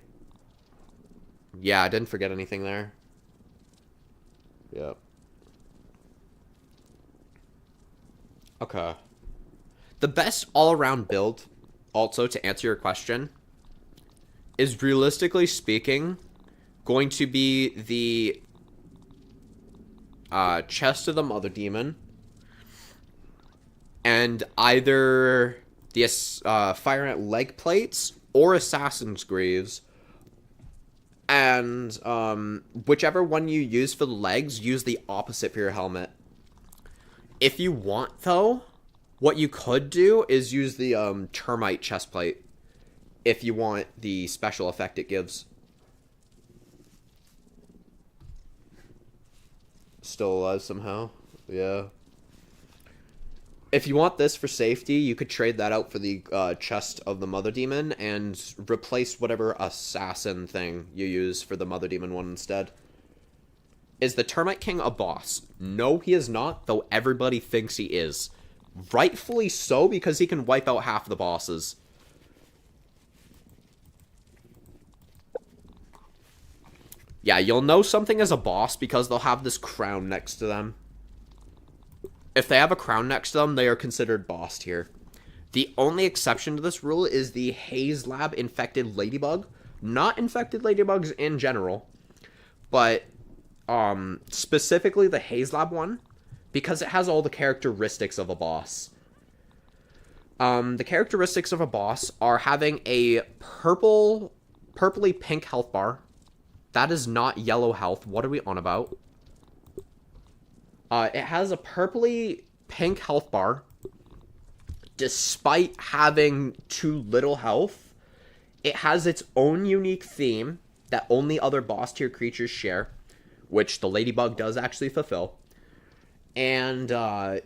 A: Yeah, I didn't forget anything there. Yep. Okay. The best all-around build, also to answer your question, is realistically speaking going to be the Chest of the Mother Demon and either the Fire Ant leg plates or Assassin's Greaves. And whichever one you use for the legs, use the opposite for your helmet. If you want, though, what you could do is use the termite chestplate if you want the special effect it gives. Still alive somehow. Yeah. If you want this for safety, you could trade that out for the Chest of the Mother Demon and replace whatever assassin thing you use for the Mother Demon one instead. Is the Termite King a boss? No, he is not, though everybody thinks he is. Rightfully so, because he can wipe out half the bosses. Yeah, you'll know something is a boss because they'll have this crown next to them. If they have a crown next to them, they are considered boss tier. The only exception to this rule is the Haze Lab Infected Ladybug. Not infected ladybugs in general, but specifically the Haze Lab one, because it has all the characteristics of a boss. The characteristics of a boss are having a purpley pink health bar. That is not yellow health. What are we on about? It has a purpley pink health bar. Despite having too little health, it has its own unique theme that only other boss tier creatures share, which the Ladybug does actually fulfill. And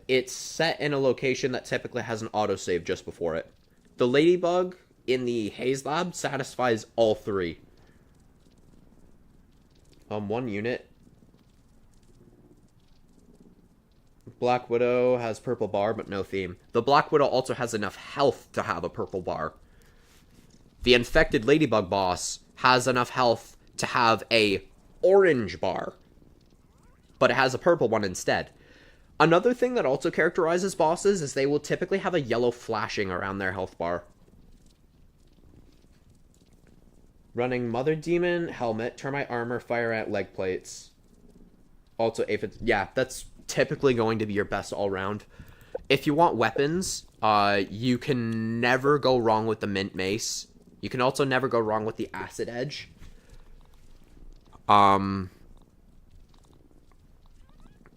A: it's set in a location that typically has an autosave just before it. The Ladybug in the Haze Lab satisfies all three. One unit. Black Widow has purple bar, but no theme. The Black Widow also has enough health to have a purple bar. The Infected Ladybug boss has enough health to have a orange bar, but it has a purple one instead. Another thing that also characterizes bosses is they will typically have a yellow flashing around their health bar. Running Mother Demon, helmet, termite armor, fire ant leg plates. Also aphids. Yeah, that's typically going to be your best all-round. If you want weapons, you can never go wrong with the mint mace. You can also never go wrong with the acid edge.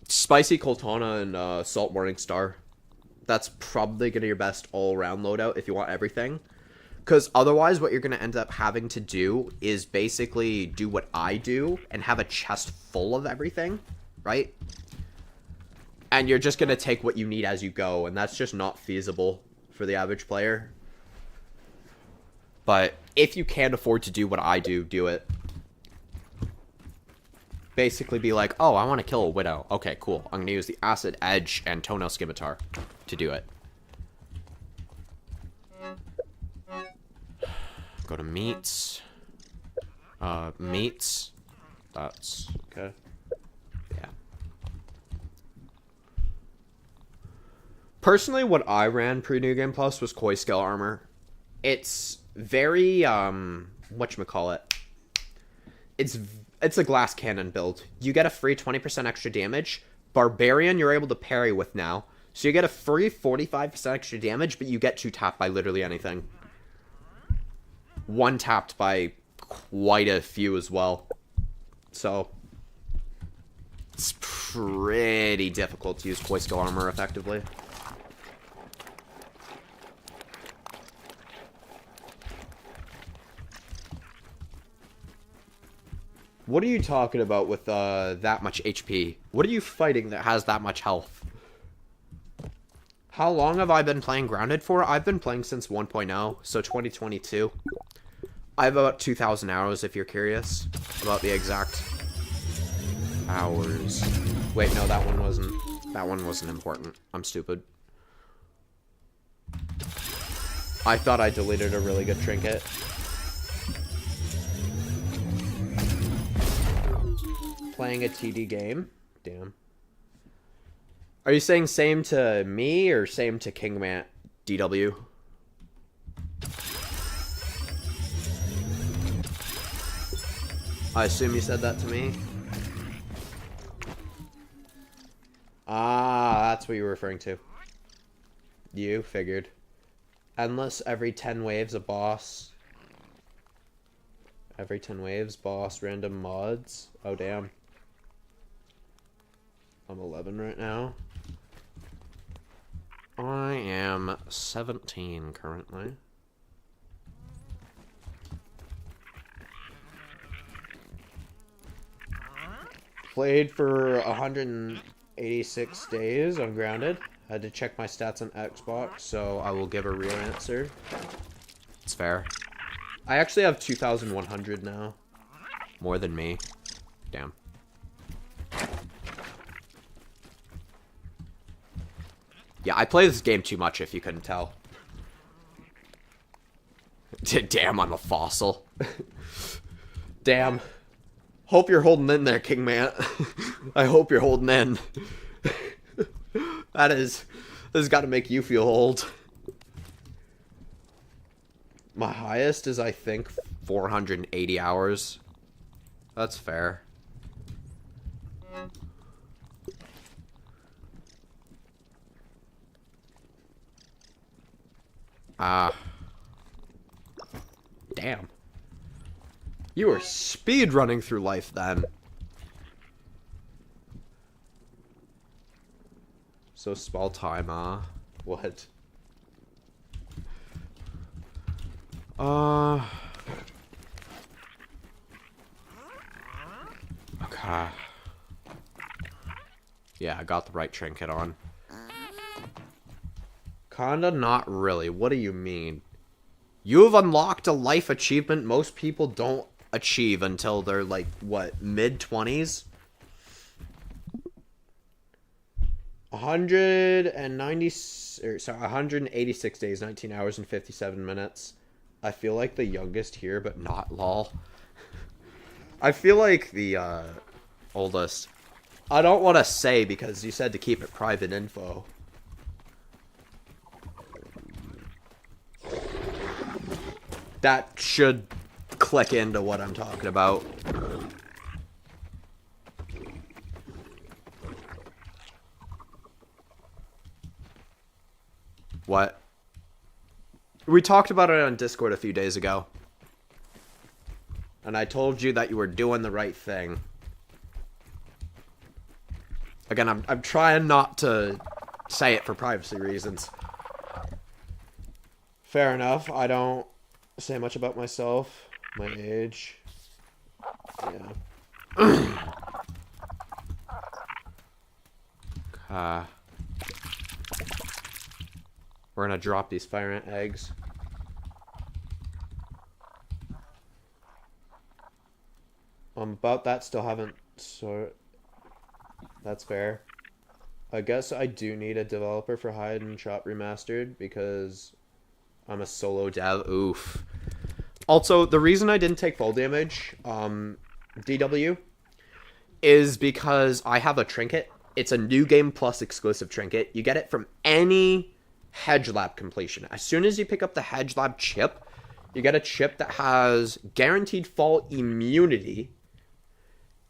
A: Spicy Coltana and Salt Morningstar. That's probably going to be your best all-around loadout if you want everything. Because otherwise what you're going to end up having to do is basically do what I do and have a chest full of everything, right? And you're just going to take what you need as you go, and that's just not feasible for the average player. But if you can't afford to do what I do, do it. Basically be like, oh, I want to kill a Widow. Okay, cool. I'm going to use the Acid Edge and Toenail Scimitar to do it. Go to meats. Meats. That's okay. Yeah. Personally, what I ran pre-New Game Plus was Koi Scale Armor. It's very, whatchamacallit. It's a glass cannon build. You get a free 20% extra damage. Barbarian, you're able to parry with now. So you get a free 45% extra damage, but you get 2 tapped by literally anything. 1 tapped by quite a few as well. So it's pretty difficult to use Koi Scale Armor effectively. What are you talking about with that much HP? What are you fighting that has that much health? How long have I been playing Grounded for? I've been playing since 1.0, so 2022. I have about 2,000 hours if you're curious about the exact hours. Wait, no, that one wasn't important. I'm stupid. I thought I deleted a really good trinket. Playing a TD game? Damn. Are you saying same to me or same to Kingman DW? I assume you said that to me. Ah, that's what you were referring to. You figured. Endless every 10 waves a boss. Every 10 waves, boss, random mods. Oh, damn. I'm 11 right now. I am 17 currently. Played for 186 days on Grounded. I had to check my stats on Xbox, so I will give a real answer. It's fair. I actually have 2,100 now. More than me. Damn. Yeah, I play this game too much, if you couldn't tell. Damn, I'm a fossil. Damn. Hope you're holding in there, Kingman. I hope you're holding in. This has got to make you feel old. My highest is, I think, 480 hours. That's fair. Damn. You were speed running through life then. So small time, what? Okay. Yeah, I got the right trinket on. Kinda not really. What do you mean? You have unlocked a life achievement most people don't achieve until they're like, what, mid-20s? 186 days, 19 hours and 57 minutes. I feel like the youngest here, but not lol. I feel like the oldest. I don't want to say because you said to keep it private info. That should click into what I'm talking about. What? We talked about it on Discord a few days ago. And I told you that you were doing the right thing. Again, I'm trying not to say it for privacy reasons. Fair enough. I don't say much about myself, my age. Yeah. We're gonna drop these fire ant eggs. About that, still haven't that's fair. I guess I do need a developer for Hide and Shot Remastered because I'm a solo dev. Oof. Also, the reason I didn't take fall damage, DW, is because I have a trinket. It's a New Game Plus exclusive trinket. You get it from any Hedge Lab completion. As soon as you pick up the Hedge Lab chip, you get a chip that has guaranteed fall immunity,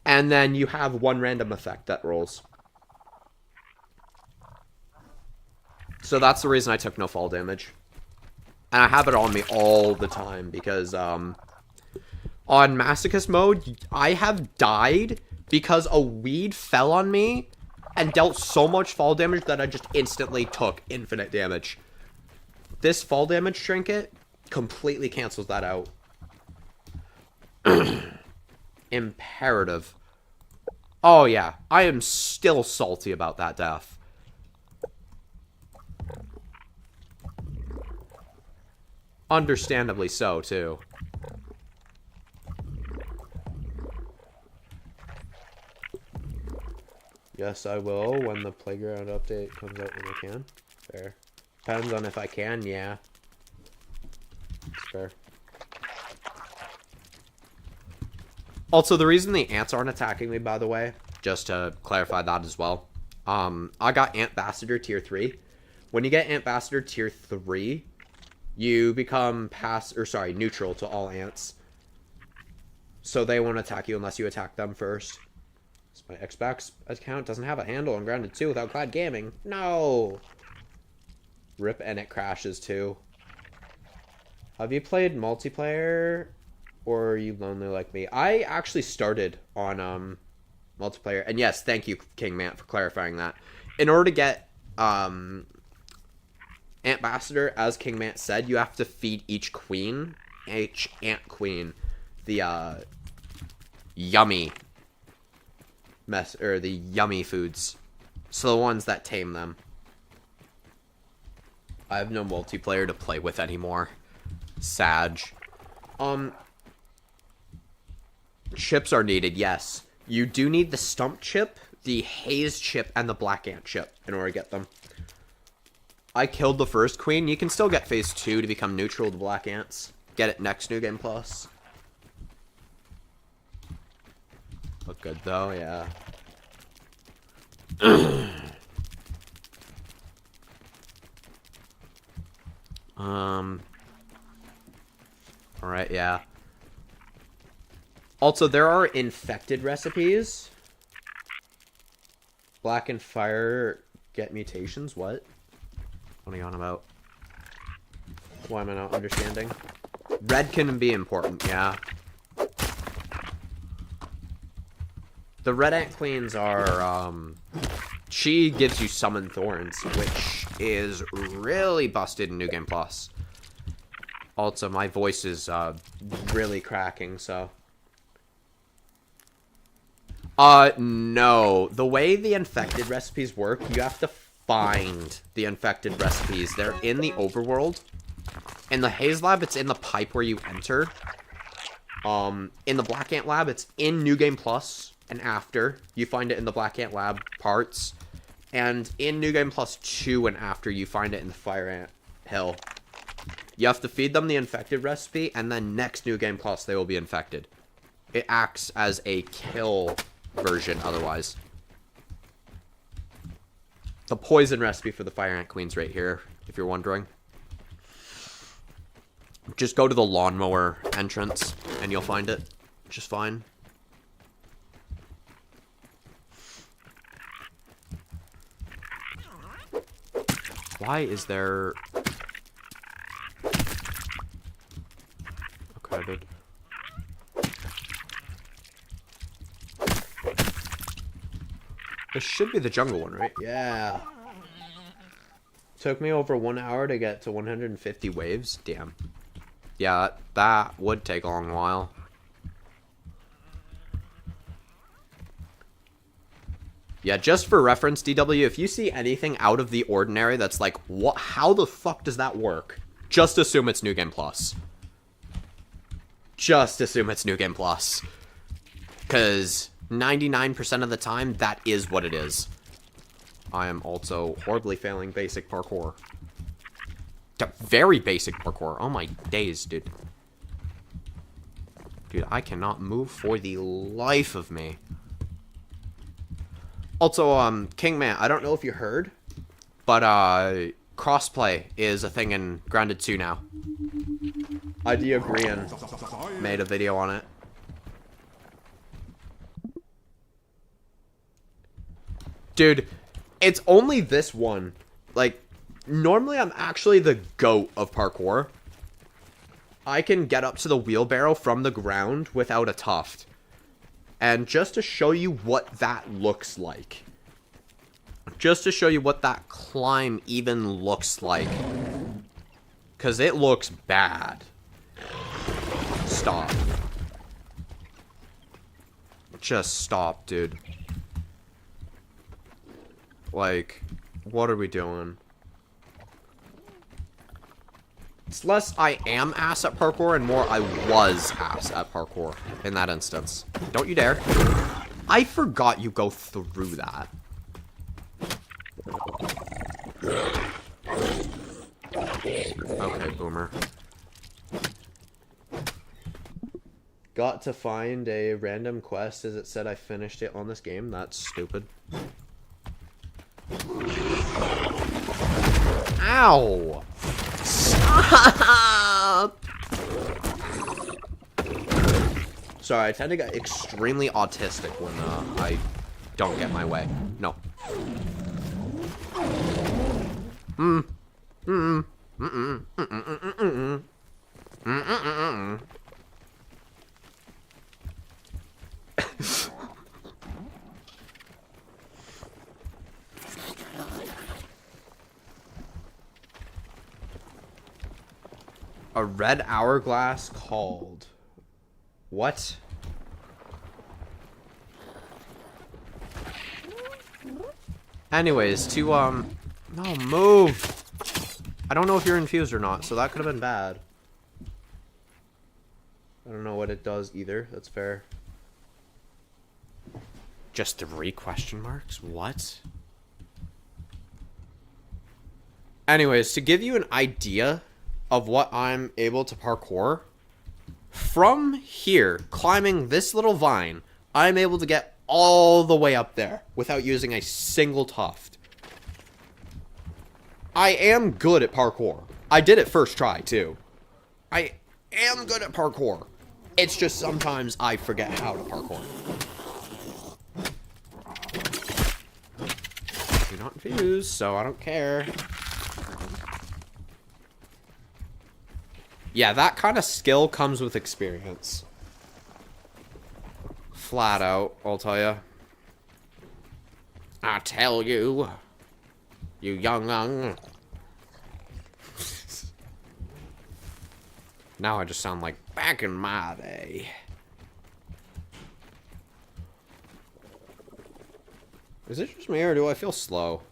A: and then you have one random effect that rolls. So that's the reason I took no fall damage. And I have it on me all the time because on Masochist mode, I have died because a weed fell on me and dealt so much fall damage that I just instantly took infinite damage. This fall damage trinket completely cancels that out. Imperative. Oh yeah, I am still salty about that death. Understandably so, too. Yes, I will when the playground update comes out when I can. Fair. Depends on if I can, yeah. It's fair. Also, the reason the ants aren't attacking me, by the way, just to clarify that as well. I got Antbassador tier 3. When you get Antbassador tier 3, you become neutral to all ants. So they won't attack you unless you attack them first. So my Xbox account doesn't have a handle on Grounded 2 without Cloud Gaming. No! RIP, and it crashes too. Have you played multiplayer? Or are you lonely like me? I actually started on multiplayer. And yes, thank you, King Mant, for clarifying that. In order to get Antbassador, as King Mant said, you have to feed each ant queen, the yummy foods. So the ones that tame them. I have no multiplayer to play with anymore. Sag. Chips are needed, yes. You do need the stump chip, the haze chip, and the black ant chip in order to get them. I killed the first queen. You can still get phase 2 to become neutral to black ants. Get it next New Game Plus. Look good though, yeah. Alright, yeah. Also, there are infected recipes. Black and fire get mutations. What? What are you on about? Why am I not understanding? Red can be important, yeah. The red ant queens are, she gives you summon thorns, which is really busted in New Game Plus. Also, my voice is, really cracking, so... No. The way the infected recipes work, you have to find the infected recipes. They're in the overworld. In the Haze Lab, it's in the pipe where you enter. In the Black Ant Lab, it's in New Game Plus and after. You find it in the Black Ant Lab parts. And in New Game Plus 2 and after, you find it in the Fire Ant Hill. You have to feed them the infected recipe, and then next New Game Plus, they will be infected. It acts as a kill version otherwise. The poison recipe for the Fire Ant Queen's right here, if you're wondering. Just go to the lawnmower entrance, and you'll find it just fine. Why is there... Okay, dude. This should be the jungle one, right? Yeah. Took me over 1 hour to get to 150 waves. Damn. Yeah, that would take a long while. Yeah, just for reference, DW, if you see anything out of the ordinary that's like, what? How the fuck does that work? Just assume it's New Game Plus. Just assume it's New Game Plus. Because 99% of the time, that is what it is. I am also horribly failing basic parkour. Very basic parkour. Oh my days, dude. Dude, I cannot move for the life of me. Also, King Man, I don't know if you heard, but crossplay is a thing in Grounded 2 now. Idea Grian made a video on it. Dude, it's only this one. Like, normally I'm actually the GOAT of parkour. I can get up to the wheelbarrow from the ground without a tuft. And just to show you what that looks like. Just to show you what that climb even looks like. Because it looks bad. Stop. Just stop, dude. Like, what are we doing? It's less I am ass at parkour and more I was ass at parkour in that instance. Don't you dare. I forgot you go through that. Okay, boomer. Got to find a random quest as it said I finished it on this game. That's stupid. Ow! Stop! Sorry, I tend to get extremely autistic when I don't get my way. No. A red hourglass called. What? Anyways, no, move. I don't know if you're infused or not, so that could have been bad. I don't know what it does either. That's fair. Just 3 question marks? What? Anyways, to give you an idea of what I'm able to parkour, from here, climbing this little vine, I'm able to get all the way up there without using a single tuft. I am good at parkour. I did it first try, too. I am good at parkour. It's just sometimes I forget how to parkour. You're not infused, so I don't care. Yeah, that kind of skill comes with experience. Flat out, I'll tell you. I tell you, you young. Now I just sound like back in my day. Is it just me or do I feel slow?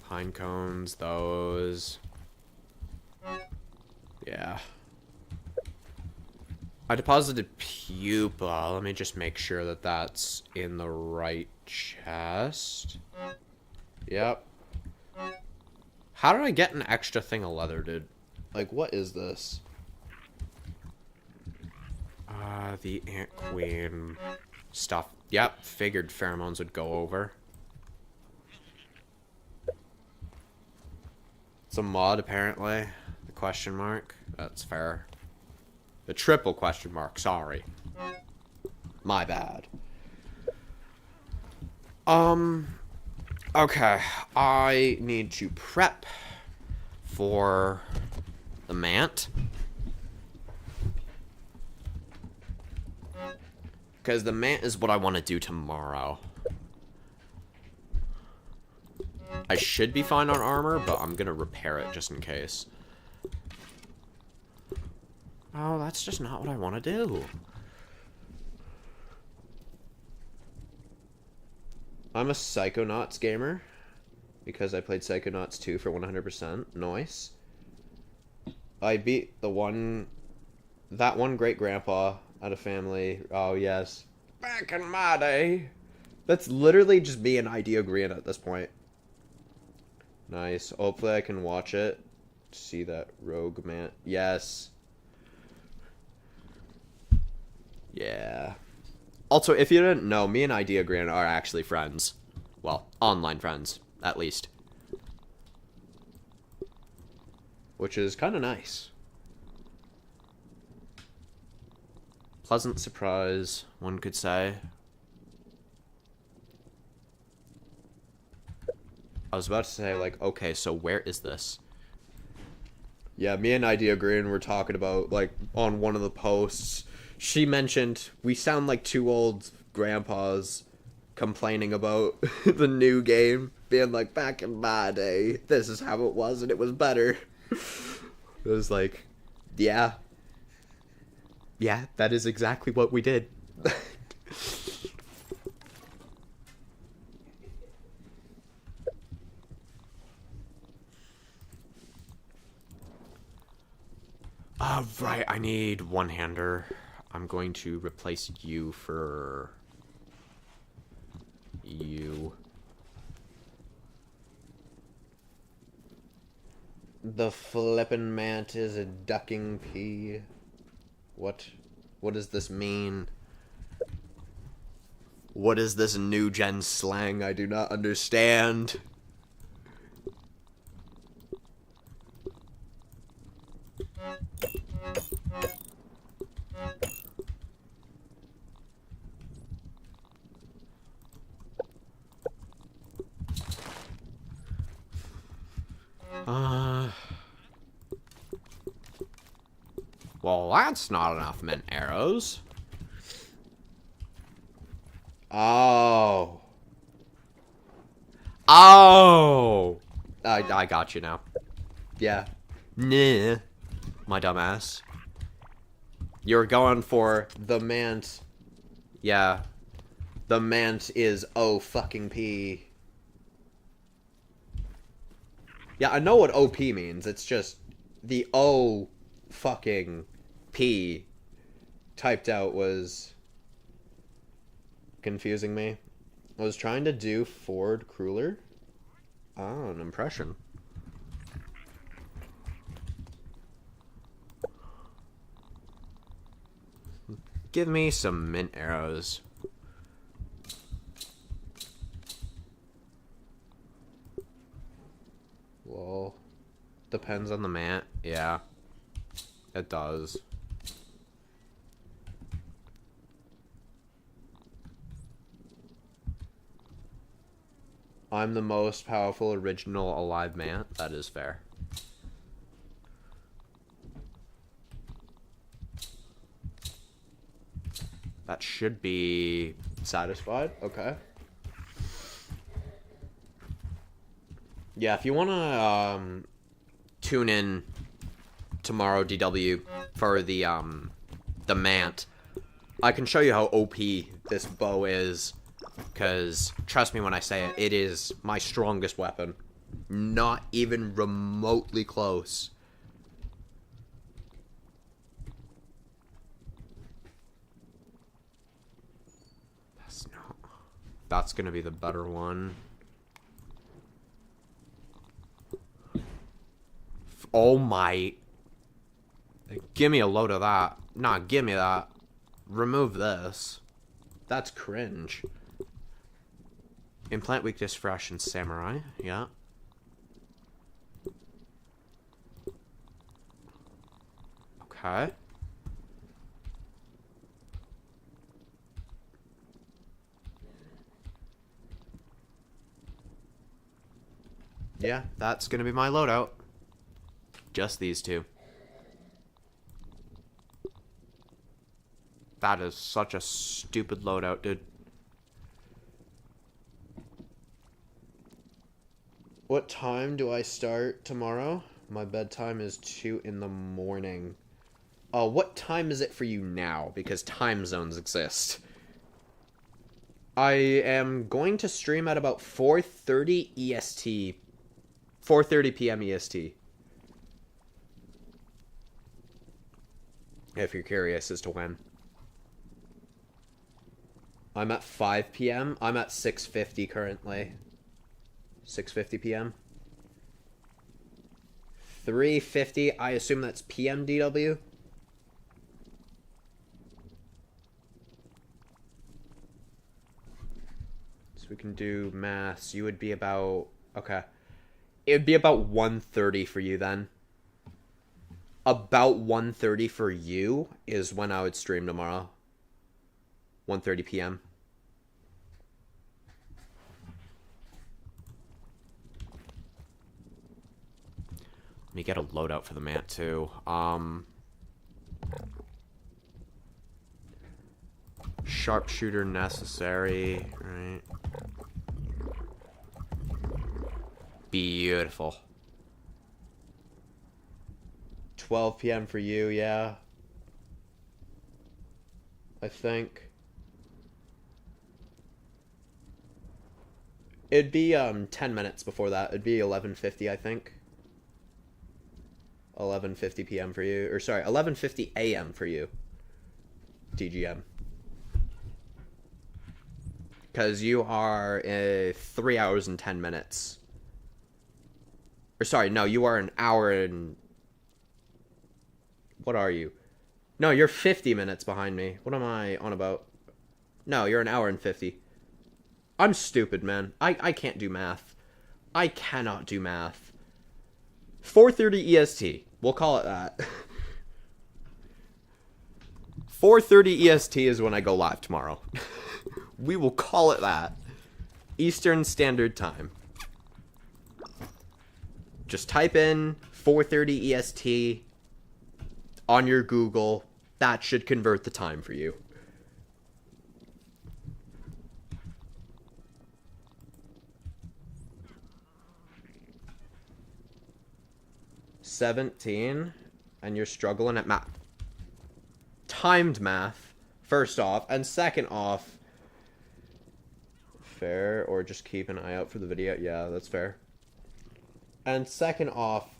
A: Pine cones, those. Yeah. I deposited pupa. Let me just make sure that that's in the right chest. Yep. How did I get an extra thing of leather, dude? Like, what is this? The ant queen stuff. Yep, figured pheromones would go over. It's a mod, apparently. The question mark. That's fair. The triple question mark. Sorry. My bad. Okay. I need to prep for the mant. Because the mant is what I want to do tomorrow. I should be fine on armor, but I'm going to repair it just in case. Oh, that's just not what I want to do. I'm a Psychonauts gamer. Because I played Psychonauts 2 for 100%. Nice. I beat that one great grandpa out of family. Oh, yes. Back in my day. That's literally just me and Idea Green at this point. Nice. Hopefully I can watch it. See that rogue man. Yes. Yeah. Also, if you didn't know, me and Idea Green are actually friends. Well, online friends, at least. Which is kind of nice. Pleasant surprise, one could say. I was about to say, like, okay, so where is this? Yeah, me and Idea Green were talking about, like, on one of the posts. She mentioned we sound like 2 old grandpas complaining about the new game. Being like, back in my day, this is how it was and it was better. It was like, yeah. Yeah, that is exactly what we did. Right, I need one-hander. I'm going to replace you for... you. The flippin' mant is a ducking pea. What? What does this mean? What is this new gen slang I do not understand? Well, that's not enough mint arrows. Oh. Oh! I got you now. Yeah. Nah. My dumbass. You're going for the mant. Yeah. The mant is O fucking P. Yeah, I know what OP means. It's just the O fucking P typed out was confusing me. I was trying to do Ford Crueler. Oh, an impression. Give me some mint arrows. Well, depends on the mant. Yeah, it does. I'm the most powerful original alive mant. That is fair. That should be satisfied. Okay. Yeah, if you want to tune in tomorrow, DW, for the mant, I can show you how OP this bow is, because trust me when I say it, it is my strongest weapon. Not even remotely close. That's gonna be the better one. Oh my. Give me a load of that. Nah, give me that. Remove this. That's cringe. Implant weakness fresh and samurai. Yeah. Okay. Yeah, that's gonna be my loadout. Just these two. That is such a stupid loadout, dude. What time do I start tomorrow? My bedtime is 2 in the morning. What time is it for you now? Because time zones exist. I am going to stream at about 4:30 EST. 4:30 p.m. EST. If you're curious as to when. I'm at 5 p.m. I'm at 6:50 currently. 6:50 p.m. 3:50. I assume that's PM, DW. So we can do maths. You would be about... Okay. It would be about 1:30 for you then. About 1:30 for you is when I would stream tomorrow. 1:30 p.m. Let me get a loadout for the mant too. Sharpshooter necessary, right? Beautiful. 12 p.m. for you, yeah. I think. It'd be 10 minutes before that. It'd be 11:50, I think. 11:50 p.m. for you, or sorry, 11:50 a.m. for you, TGM. Because you are 3 hours and 10 minutes. Or sorry, no, you are an hour and... What are you? No, you're 50 minutes behind me. What am I on about? No, you're an hour and 50. I'm stupid, man. I can't do math. I cannot do math. 4:30 EST. We'll call it that. 4:30 EST is when I go live tomorrow. We will call it that. Eastern Standard Time. Just type in 4:30 EST on your Google. That should convert the time for you. $17, and you're struggling at math. Timed math, first off, and second off, fair, or just keep an eye out for the video. Yeah, that's fair. And second off,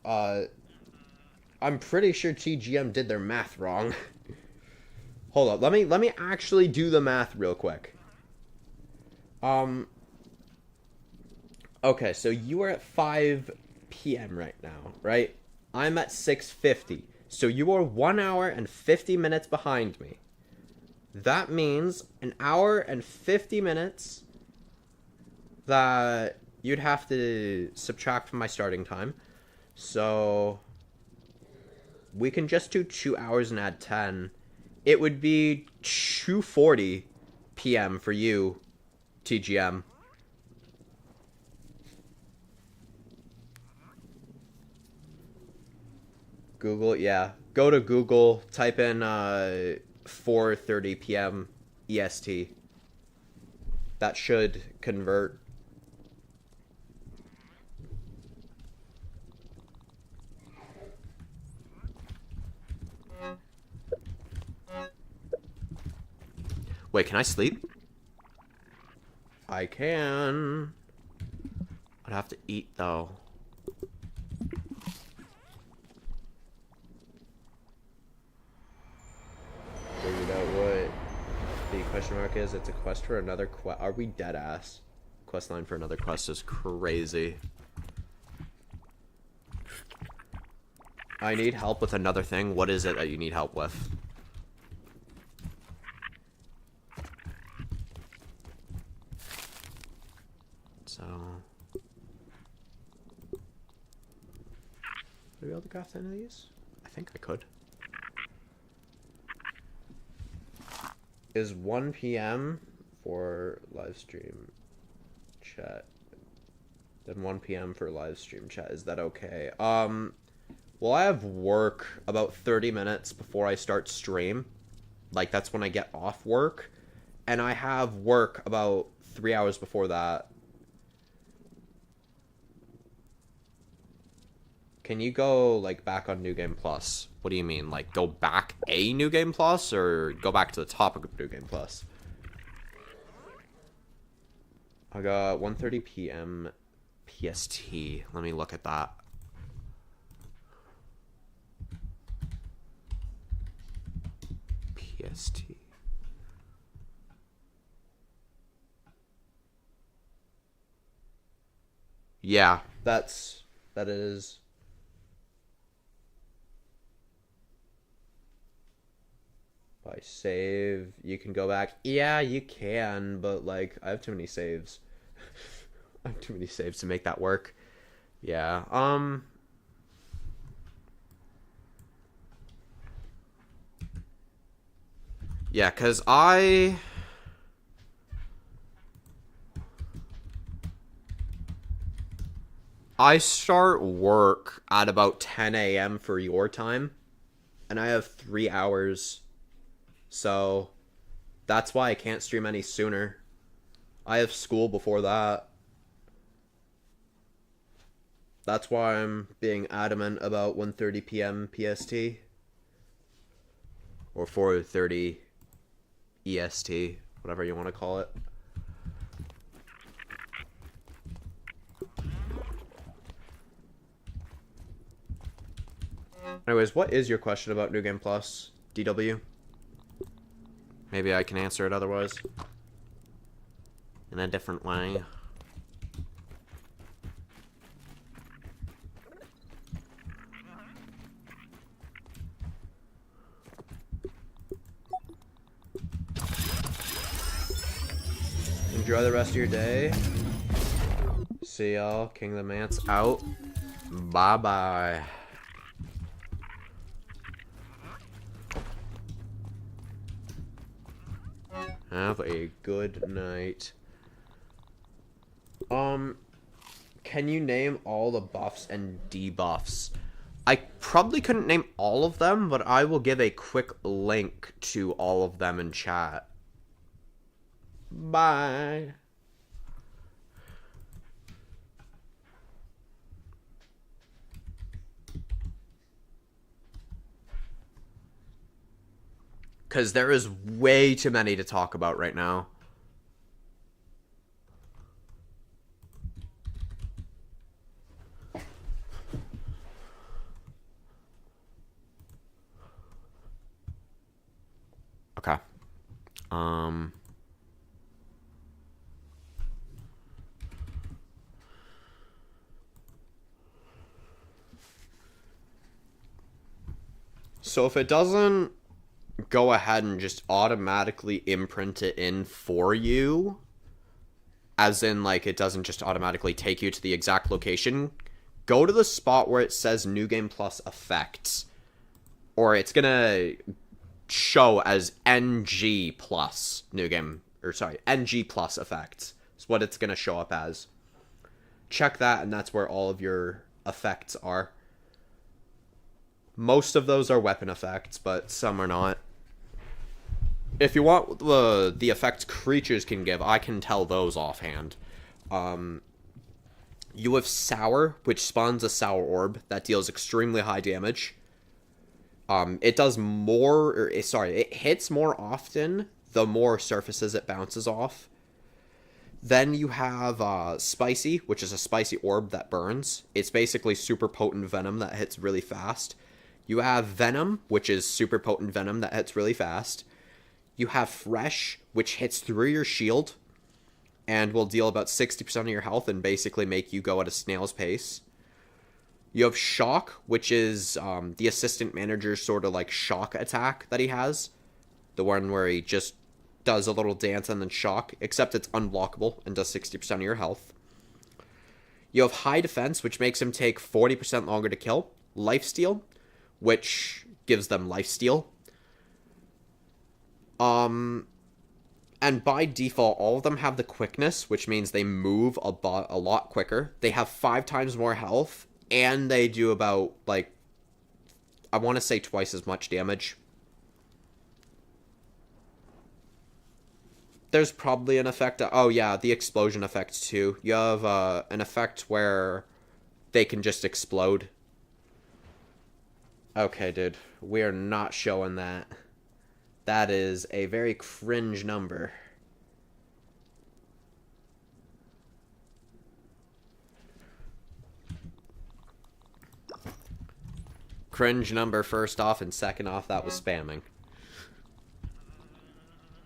A: I'm pretty sure TGM did their math wrong. Hold up, let me actually do the math real quick. Okay, so you are at 5 p.m. right now, right? I'm at 6:50. So you are 1 hour and 50 minutes behind me. That means an hour and 50 minutes that you'd have to subtract from my starting time. So we can just do 2 hours and add 10. It would be 2:40 p.m. for you, TGM. Google, yeah. Go to Google, type in 4:30 p.m. EST. That should convert. Wait, can I sleep? I can. I'd have to eat, though. Figured out what the question mark is. It's a quest for another quest. Are we dead ass? Quest line for another quest is crazy. I need help with another thing. What is it that you need help with? So, would I be able to craft any of these? I think I could. Is 1 p.m. for live stream chat? Then 1 p.m. for live stream chat. Is that okay? Well, I have work about 30 minutes before I start stream. Like, that's when I get off work. And I have work about 3 hours before that. Can you go, like, back on New Game Plus? What do you mean? Like, go back a New Game Plus, or go back to the top of New Game Plus? I got 1:30 p.m. PST. Let me look at that. PST. Yeah, that is. By save, you can go back. Yeah, you can, but like I have too many saves. I have too many saves to make that work. Yeah. Yeah, cuz I start work at about 10 a.m. for your time, and I have 3 hours. So that's why I can't stream any sooner. I have school before that. That's why I'm being adamant about 1:30 p.m. PST. Or 4:30 EST, whatever you want to call it. Anyways, what is your question about New Game Plus, DW? Maybe I can answer it otherwise. In a different way. Enjoy the rest of your day. See y'all. King of the Mance out. Bye-bye. Have a good night. Can you name all the buffs and debuffs? I probably couldn't name all of them, but I will give a quick link to all of them in chat. Bye. Because there is way too many to talk about right now. Okay. So if it doesn't go ahead and just automatically imprint it in for you, as in, like, it doesn't just automatically take you to the exact location, go to the spot where it says New Game Plus Effects, or it's gonna show as NG Plus New Game, or sorry, NG Plus Effects is what it's gonna show up as. Check that, and that's where all of your effects are. Most of those are weapon effects, but some are not. If you want the effects creatures can give, I can tell those offhand. You have Sour, which spawns a Sour Orb that deals extremely high damage. It does more, or sorry, it hits more often the more surfaces it bounces off. Then you have Spicy, which is a spicy orb that burns. It's basically super potent venom that hits really fast. You have Venom, which is super potent venom that hits really fast. You have Fresh, which hits through your shield and will deal about 60% of your health and basically make you go at a snail's pace. You have Shock, which is the assistant manager's sort of like shock attack that he has. The one where he just does a little dance and then shock, except it's unblockable and does 60% of your health. You have High Defense, which makes him take 40% longer to kill. Lifesteal, which gives them lifesteal. And by default, all of them have the quickness, which means they move a lot quicker. They have 5 times more health, and they do about, like, I want to say twice as much damage. There's probably an effect. Oh, yeah, the explosion effect, too. You have an effect where they can just explode. Okay, dude. We are not showing that. That is a very cringe number. Cringe number first off, and second off, that was spamming.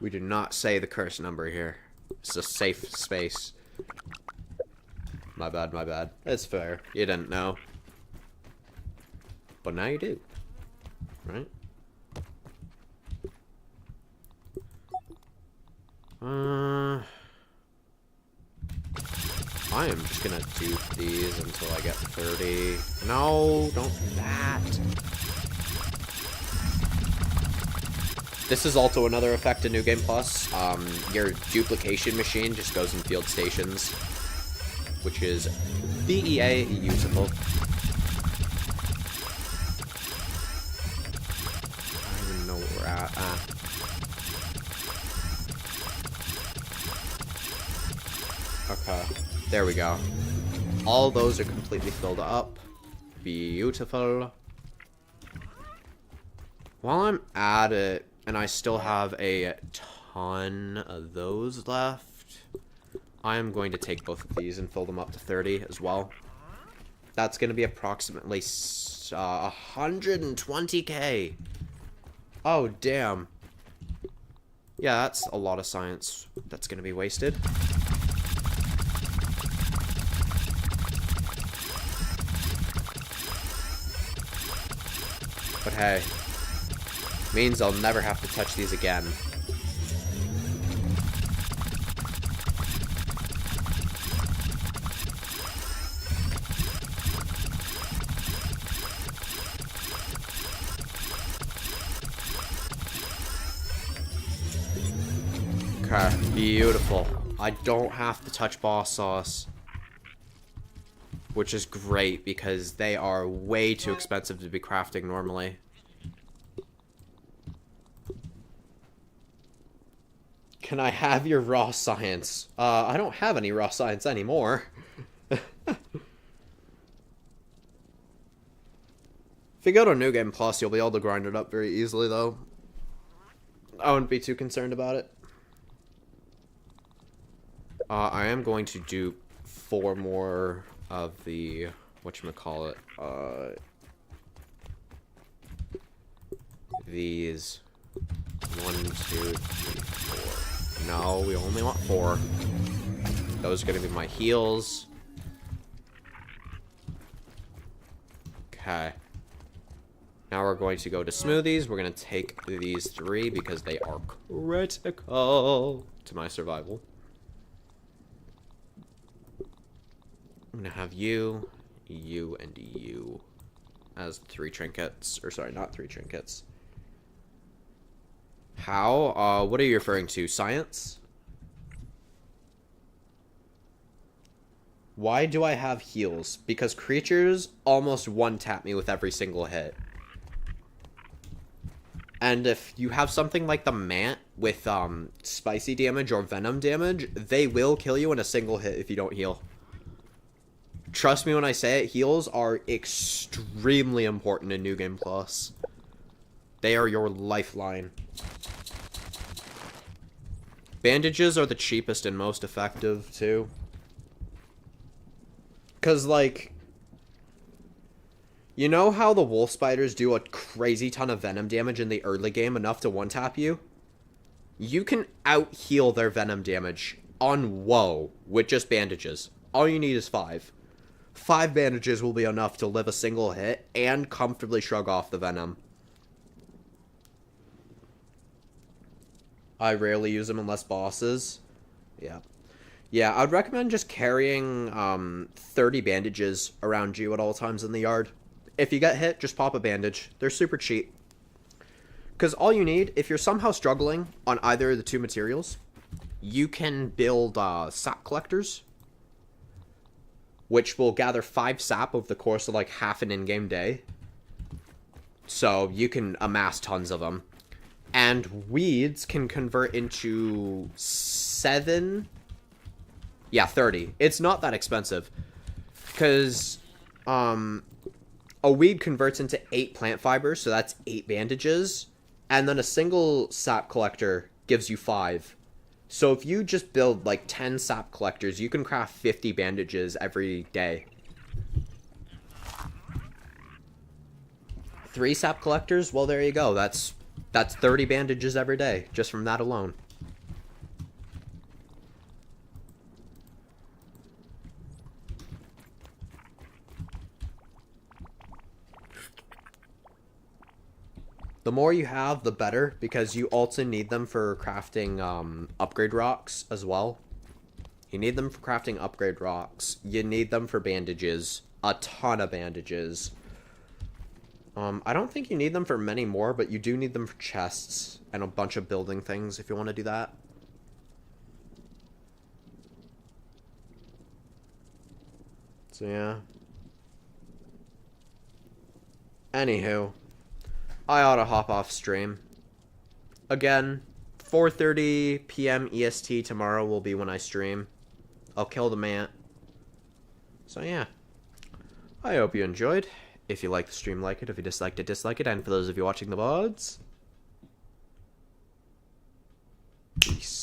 A: We do not say the curse number here. It's a safe space. My bad, my bad. It's fair. You didn't know. But now you do. Right? I am just gonna do these until I get 30. No, don't do that. This is also another effect in New Game Plus. Your duplication machine just goes in field stations, which is BEA usable. I don't even know where we're at. Okay, there we go. All those are completely filled up. Beautiful. While I'm at it, and I still have a ton of those left, I am going to take both of these and fill them up to 30 as well. That's going to be approximately almost. 120k. Oh, damn. Yeah, that's a lot of science that's going to be wasted. But hey, means I'll never have to touch these again. Okay, beautiful. I don't have to touch boss sauce. Which is great, because they are way too expensive to be crafting normally. Can I have your raw science? I don't have any raw science anymore. If you go to New Game Plus, you'll be able to grind it up very easily, though. I wouldn't be too concerned about it. I am going to do 4 more of the whatchamacallit, these 1, 2, 3, 4. No, we only want 4. Those are gonna be my heals. Okay. Now we're going to go to smoothies. We're gonna take these 3 because they are critical to my survival. I'm gonna have you, you, and you as 3 trinkets. Or sorry, not 3 trinkets. How? What are you referring to? Science? Why do I have heals? Because creatures almost one-tap me with every single hit. And if you have something like the Mant with spicy damage or venom damage, they will kill you in a single hit if you don't heal. Trust me when I say it, heals are extremely important in New Game Plus. They are your lifeline. Bandages are the cheapest and most effective, too. Because, like, you know how the wolf spiders do a crazy ton of venom damage in the early game, enough to one-tap you? You can out-heal their venom damage on Woe with just bandages. All you need is 5. 5 bandages will be enough to live a single hit and comfortably shrug off the venom. I rarely use them unless bosses. Yeah. Yeah, I'd recommend just carrying 30 bandages around you at all times in the yard. If you get hit, just pop a bandage. They're super cheap. Because all you need, if you're somehow struggling on either of the 2 materials, you can build sap collectors, which will gather 5 sap over the course of like half an in-game day. So you can amass tons of them. And weeds can convert into 7... Yeah, 30. It's not that expensive. Because a weed converts into 8 plant fibers, so that's 8 bandages. And then a single sap collector gives you 5. So if you just build like 10 sap collectors, you can craft 50 bandages every day. 3 sap collectors? Well, there you go. That's 30 bandages every day, just from that alone. The more you have, the better, because you also need them for crafting upgrade rocks as well. You need them for crafting upgrade rocks. You need them for bandages. A ton of bandages. I don't think you need them for many more, but you do need them for chests and a bunch of building things if you want to do that. So yeah. Anywho. I ought to hop off stream. Again, 4:30 p.m. EST tomorrow will be when I stream. I'll kill the Mant. So yeah. I hope you enjoyed. If you liked the stream, like it. If you disliked it, dislike it. And for those of you watching the VODs, peace.